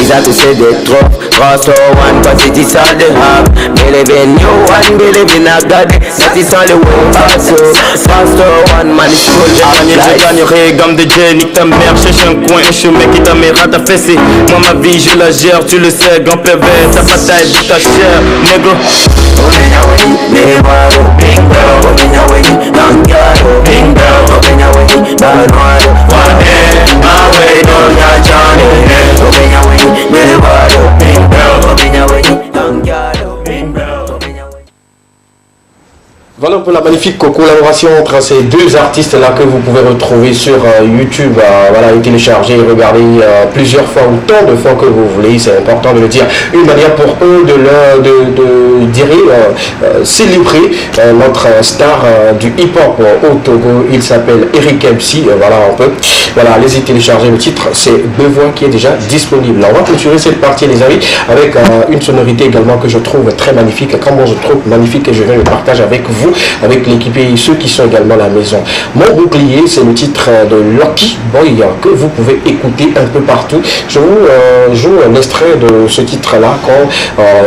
Ils a touché des trop. Pastor one, cause it is all they have. Believe in you and believe in a God. That is all the way also. Pastor one, man, it's full je gagnerai gamme de J, nique ta mère, cherche un coin, un chemin qui t'amènera ta fessée. Moi ma vie je la gère, tu le sais, grand pervers, ta bataille de ta chair, négro. Voilà pour la magnifique collaboration entre ces deux artistes-là que vous pouvez retrouver sur YouTube, voilà, et télécharger et regarder plusieurs fois, autant de fois que vous voulez, c'est important de le dire. Une manière pour eux de célébrer notre star du hip-hop au Togo. Il s'appelle Eric MC, voilà un peu. Voilà, allez-y télécharger le titre, c'est Bevois qui est déjà disponible. On va clôturer cette partie les amis avec une sonorité également que je trouve très magnifique, comment je trouve magnifique et je vais le partager avec vous, avec l'équipe et ceux qui sont également à la maison. Mon bouclier, c'est le titre de Lucky Boy que vous pouvez écouter un peu partout. Je vous joue un extrait de ce titre-là qu'on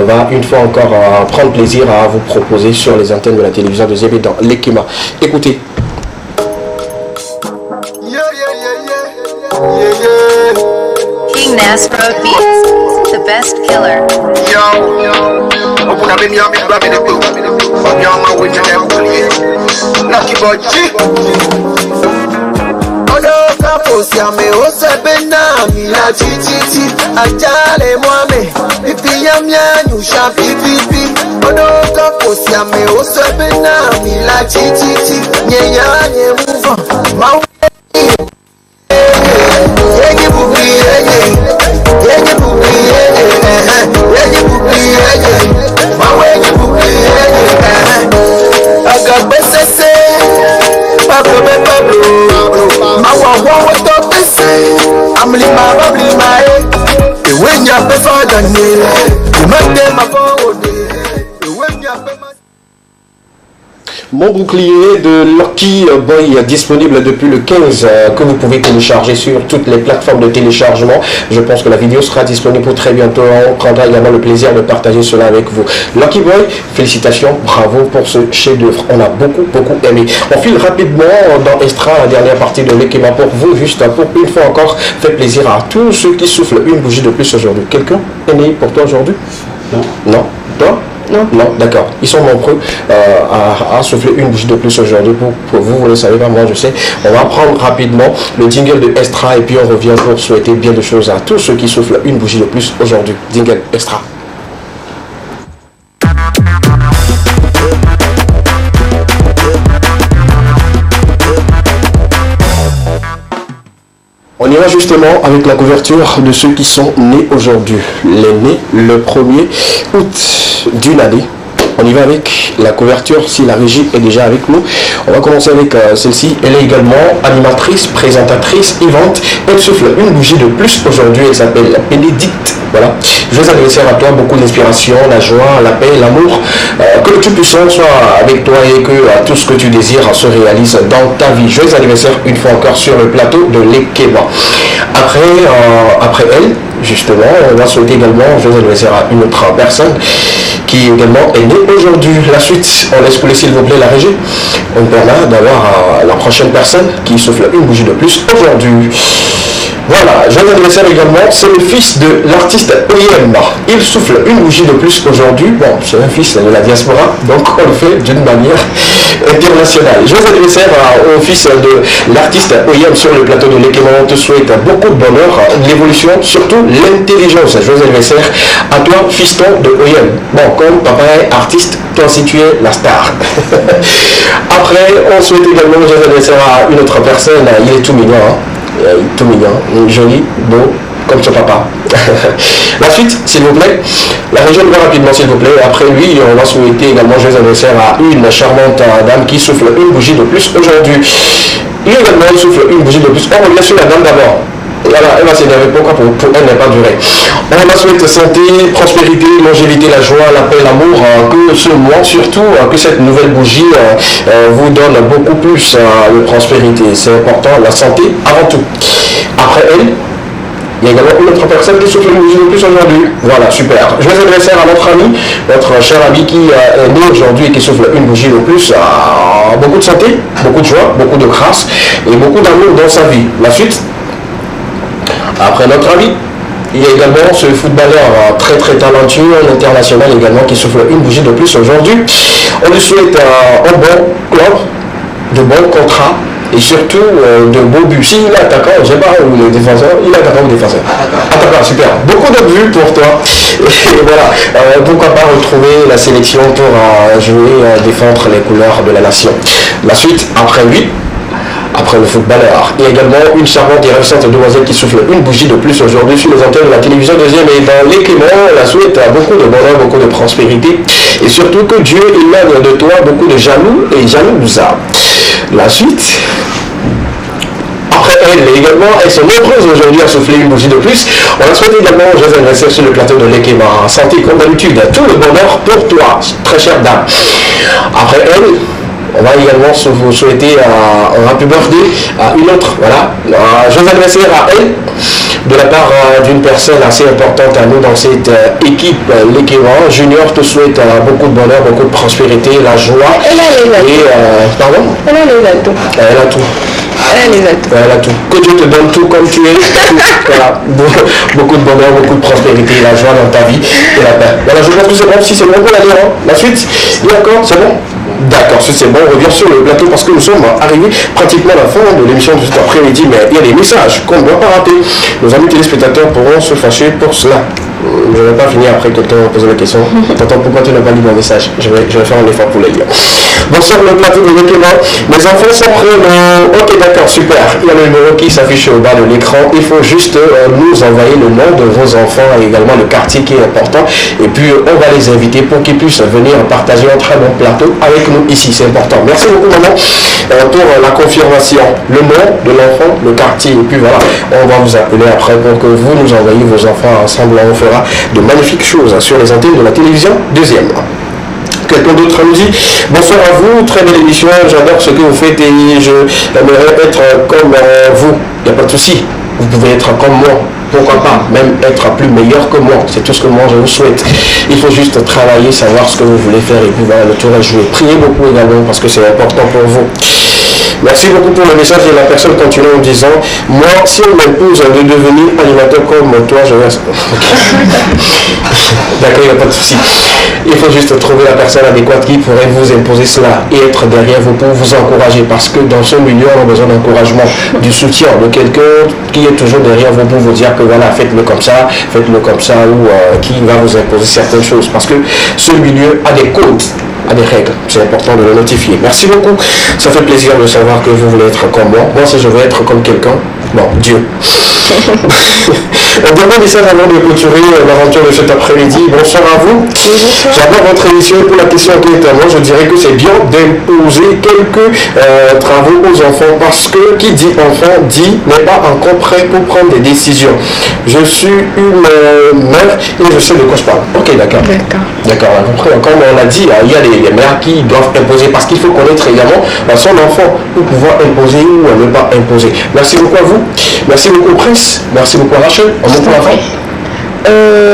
va une fois encore prendre plaisir à vous proposer sur les antennes de la télévision de Zébé dans l'Ekima. Écoutez. King Nasbro Beats, the best killer. Lucky Boy G. Osiame osebena mi la titi ajale mwame pipi ya nyusha pipi odoka osiame osebena mi la titi nyenya nyemuva mau yenye bubi yenye bubi yenye bubi mawenye bubi agabesese Pablo Mawa to bese Amlima bablima e when ya be father ne you make them a forward e when ya be. Mon bouclier de Lucky Boy disponible depuis le 15 que vous pouvez télécharger sur toutes les plateformes de téléchargement. Je pense que la vidéo sera disponible pour très bientôt. On prendra également le plaisir de partager cela avec vous. Lucky Boy, félicitations, bravo pour ce chef-d'œuvre. On a beaucoup aimé. On file rapidement dans Extra, la dernière partie de l'Ekima pour vous, juste pour une fois encore faire plaisir à tous ceux qui soufflent une bougie de plus aujourd'hui. Quelqu'un est né pour toi aujourd'hui? Non. Toi? Non, d'accord. Ils sont nombreux à souffler une bougie de plus aujourd'hui. Pour vous, vous le savez pas, moi je sais. On va prendre rapidement le jingle de Extra et puis on revient pour souhaiter bien de choses à tous ceux qui soufflent une bougie de plus aujourd'hui. Jingle Extra. On ira justement avec la couverture de ceux qui sont nés aujourd'hui. Les nés le 1er août d'une année. On y va avec la couverture, si la régie est déjà avec nous. On va commencer avec celle-ci. Elle est également animatrice, présentatrice, vivante. Elle souffle une bougie de plus aujourd'hui. Elle s'appelle Bénédicte. Voilà. Joyeux anniversaire à toi, beaucoup d'inspiration, la joie, la paix, l'amour. Que le Dieu puissant soit avec toi et que tout ce que tu désires se réalise dans ta vie. Joyeux anniversaire une fois encore sur le plateau de l'Ekema. Après elle, justement, on va souhaiter également joyeux anniversaire à une autre personne qui également est née aujourd'hui. La suite, on laisse couler s'il vous plaît la régie. On permet d'avoir la prochaine personne qui souffle une bougie de plus aujourd'hui. Voilà, joyeux anniversaire également, c'est le fils de l'artiste Oyem. Il souffle une bougie de plus aujourd'hui. Bon, c'est un fils de la diaspora, donc on le fait d'une manière internationale. Joyeux anniversaire au fils de l'artiste Oyem sur le plateau de l'Ekema. On te souhaite beaucoup de bonheur, l'évolution, surtout l'intelligence. Joyeux anniversaire à toi, fiston de Oyem. Bon, comme papa est artiste, toi aussi tu es la star. Après, on souhaite également joyeux anniversaire à une autre personne. Il est tout mignon, hein. Tout mignon, joli, beau, comme son papa. La suite, s'il vous plaît. La région va rapidement, s'il vous plaît. Après lui, on va souhaiter également joyeux anniversaire à une charmante dame qui souffle une bougie de plus aujourd'hui. Il également souffle une bougie de plus. On revient sur la dame d'abord. Voilà, elle va s'énerver. Pourquoi pour elle n'est pas durée. On va souhaiter santé, prospérité, longévité, la joie, la paix, l'amour. Que ce mois, surtout, que cette nouvelle bougie vous donne beaucoup plus de prospérité. C'est important, la santé avant tout. Après elle, Il y a également une autre personne qui souffle une bougie de plus aujourd'hui. Voilà, super. Je vais s'adresser à notre ami, notre cher ami qui est né aujourd'hui et qui souffle une bougie de plus. Beaucoup de santé, beaucoup de joie, beaucoup de grâce et beaucoup d'amour dans sa vie. La suite, après notre ami, il y a également ce footballeur très très talentueux, un international également qui souffle une bougie de plus aujourd'hui. On lui souhaite un bon club, de bons contrats et surtout de beaux buts. S'il est attaquant, je ne sais pas, ou le défenseur, il est attaquant ou défenseur. Attaquant, super. Beaucoup de buts pour toi. Et voilà, pourquoi pas retrouver la sélection pour jouer, défendre les couleurs de la nation. La suite, après lui, après le footballeur. Il y a également une charmante et ravissante demoiselle qui souffle une bougie de plus aujourd'hui sur les antennes de la télévision deuxième et dans les Cléments. La souhaite à beaucoup de bonheur, beaucoup de prospérité et surtout que Dieu éloigne de toi beaucoup de jaloux et jalouses. La suite. Après elle également, elles sont nombreuses aujourd'hui à souffler une bougie de plus. On a souhaité également aux jeunes adversaires sur le plateau de l'Ekema. Santé comme d'habitude, tout le bonheur pour toi, très chère dame. Après elle, on va également vous souhaiter un happy birthday à une autre, voilà. Je vais adresser à elle de la part d'une personne assez importante à nous dans cette équipe, l'Ekema. Junior te souhaite beaucoup de bonheur, beaucoup de prospérité, la joie. Elle a les atouts. Pardon? Elle a les atouts. Elle a tout. Elle a tout. Que Dieu te donne tout comme tu es. Voilà. Beaucoup de bonheur, beaucoup de prospérité, la joie dans ta vie et la paix. Voilà, je pense que c'est bon. Si c'est bon pour la lire, hein. La suite, d'accord, c'est bon? D'accord, c'est bon, on revient sur le plateau parce que nous sommes arrivés pratiquement à la fin de l'émission de cet après-midi, mais il y a des messages qu'on ne doit pas rater. Nos amis téléspectateurs pourront se fâcher pour cela. Je ne vais pas finir après quelqu'un va poser la question. Attends, pourquoi tu n'as pas lu mon message? Je vais faire un effort pour le lire. Bonsoir le plateau de l'Ekema. Mes enfants sont prêts. Ok, d'accord, super. Il y a le numéro qui s'affiche au bas de l'écran. Il faut juste nous envoyer le nom de vos enfants et également le quartier qui est important. Et puis on va les inviter pour qu'ils puissent venir partager un très bon plateau avec nous ici. C'est important. Merci beaucoup maman pour la confirmation. Le nom de l'enfant, le quartier. Et puis voilà, on va vous appeler après pour que vous nous envoyiez vos enfants ensemble. On fera de magnifiques choses sur les antennes de la télévision deuxième. Quelqu'un d'autre nous dit bonsoir à vous, très belle émission, j'adore ce que vous faites et j'aimerais être comme vous. Il n'y a pas de souci, vous pouvez être comme moi, pourquoi pas, même être plus meilleur que moi, c'est tout ce que moi je vous souhaite. Il faut juste travailler, savoir ce que vous voulez faire et puis voilà, le tour est joué. Priez beaucoup également parce que c'est important pour vous. Merci beaucoup pour le message et la personne continue en disant moi, si on m'impose de devenir animateur comme toi, je vais... D'accord, il n'y a pas de souci. Il faut juste trouver la personne adéquate qui pourrait vous imposer cela et être derrière vous pour vous encourager parce que dans ce milieu, on a besoin d'encouragement, du soutien de quelqu'un qui est toujours derrière vous pour vous dire que voilà, faites-le comme ça ou qui va vous imposer certaines choses parce que ce milieu a des codes, a des règles, c'est important de le notifier. Merci beaucoup, ça fait plaisir de savoir que vous voulez être comme moi. Moi, si je veux être comme quelqu'un, bon, Dieu. Un dernier message avant de clôturer l'aventure de cet après-midi. Bonsoir à vous. J'adore votre émission pour la question qui est à moi. Je dirais que c'est bien d'imposer quelques travaux aux enfants parce que qui dit enfant dit n'est pas encore prêt pour prendre des décisions. Je suis une mère et je sais de quoi je parle. Ok, d'accord. D'accord, comme on l'a dit, il y a des mères qui doivent imposer parce qu'il faut connaître également son enfant pour pouvoir imposer ou ne pas imposer. Merci beaucoup à vous. Merci beaucoup Prince. Merci beaucoup à Rachel. Un mot pour la fin.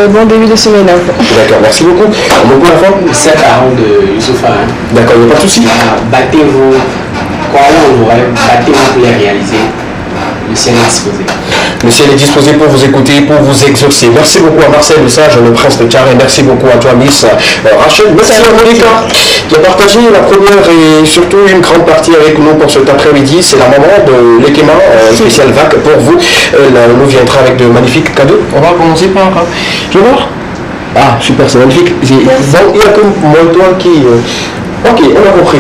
Bon début de semaine. D'accord, merci beaucoup. Un mot pour la fin. C'est parents de Youssoufa. Hein. D'accord, il n'y a pas de souci. Battez-vous. Battez-vous pour les réaliser. Le ciel est disposé. Le ciel est disposé pour vous écouter, pour vous exaucer. Merci beaucoup à Marcel Message, le prince de Carré. Merci beaucoup à toi, Miss Rachel. Merci à Monica qui a partagé la première et surtout une grande partie avec nous pour cet après-midi. C'est la maman de l'Ekema, spécial VAC pour vous. Elle nous viendra avec de magnifiques cadeaux. On va commencer par... Je vais voir. Ah, super, c'est magnifique. Donc, il n'y a que moi et toi qui... Ok, on a compris.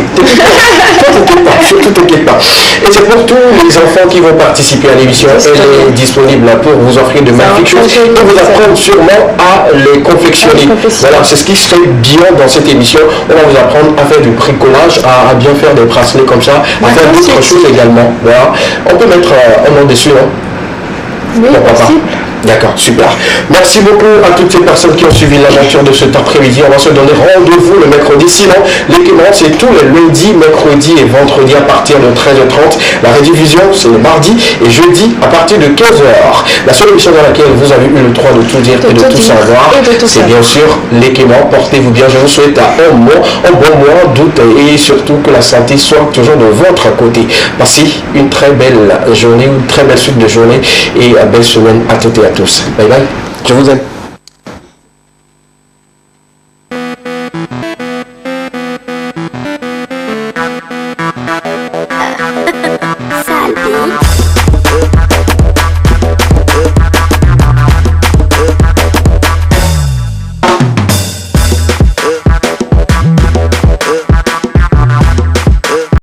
T'inquiète pas. Et c'est pour tous les enfants qui vont participer à l'émission. Elle est disponible pour vous offrir de magnifiques choses et vous apprendre sûrement à les confectionner. Voilà, c'est ce qui se fait bien dans cette émission. On va vous apprendre à faire du bricolage, à bien faire des bracelets comme ça, à faire d'autres choses également. Voilà. On peut mettre un nom dessus, hein. Oui, D'accord, super. Merci beaucoup à toutes ces personnes qui ont suivi l'aventure de cet après-midi. On va se donner rendez-vous le mercredi. Sinon, les Cléments, c'est tous les lundis, mercredis et vendredis à partir de 13h30. La rediffusion, c'est le mardi et jeudi à partir de 15h. La seule émission dans laquelle vous avez eu le droit de tout dire et de tout savoir, c'est bien sûr les Cléments. Portez-vous bien. Je vous souhaite un bon mois d'août et surtout que la santé soit toujours de votre côté. Passez une très belle journée, une très belle suite de journée et belle semaine à toutes et à tous. Bye bye. Je vous aime.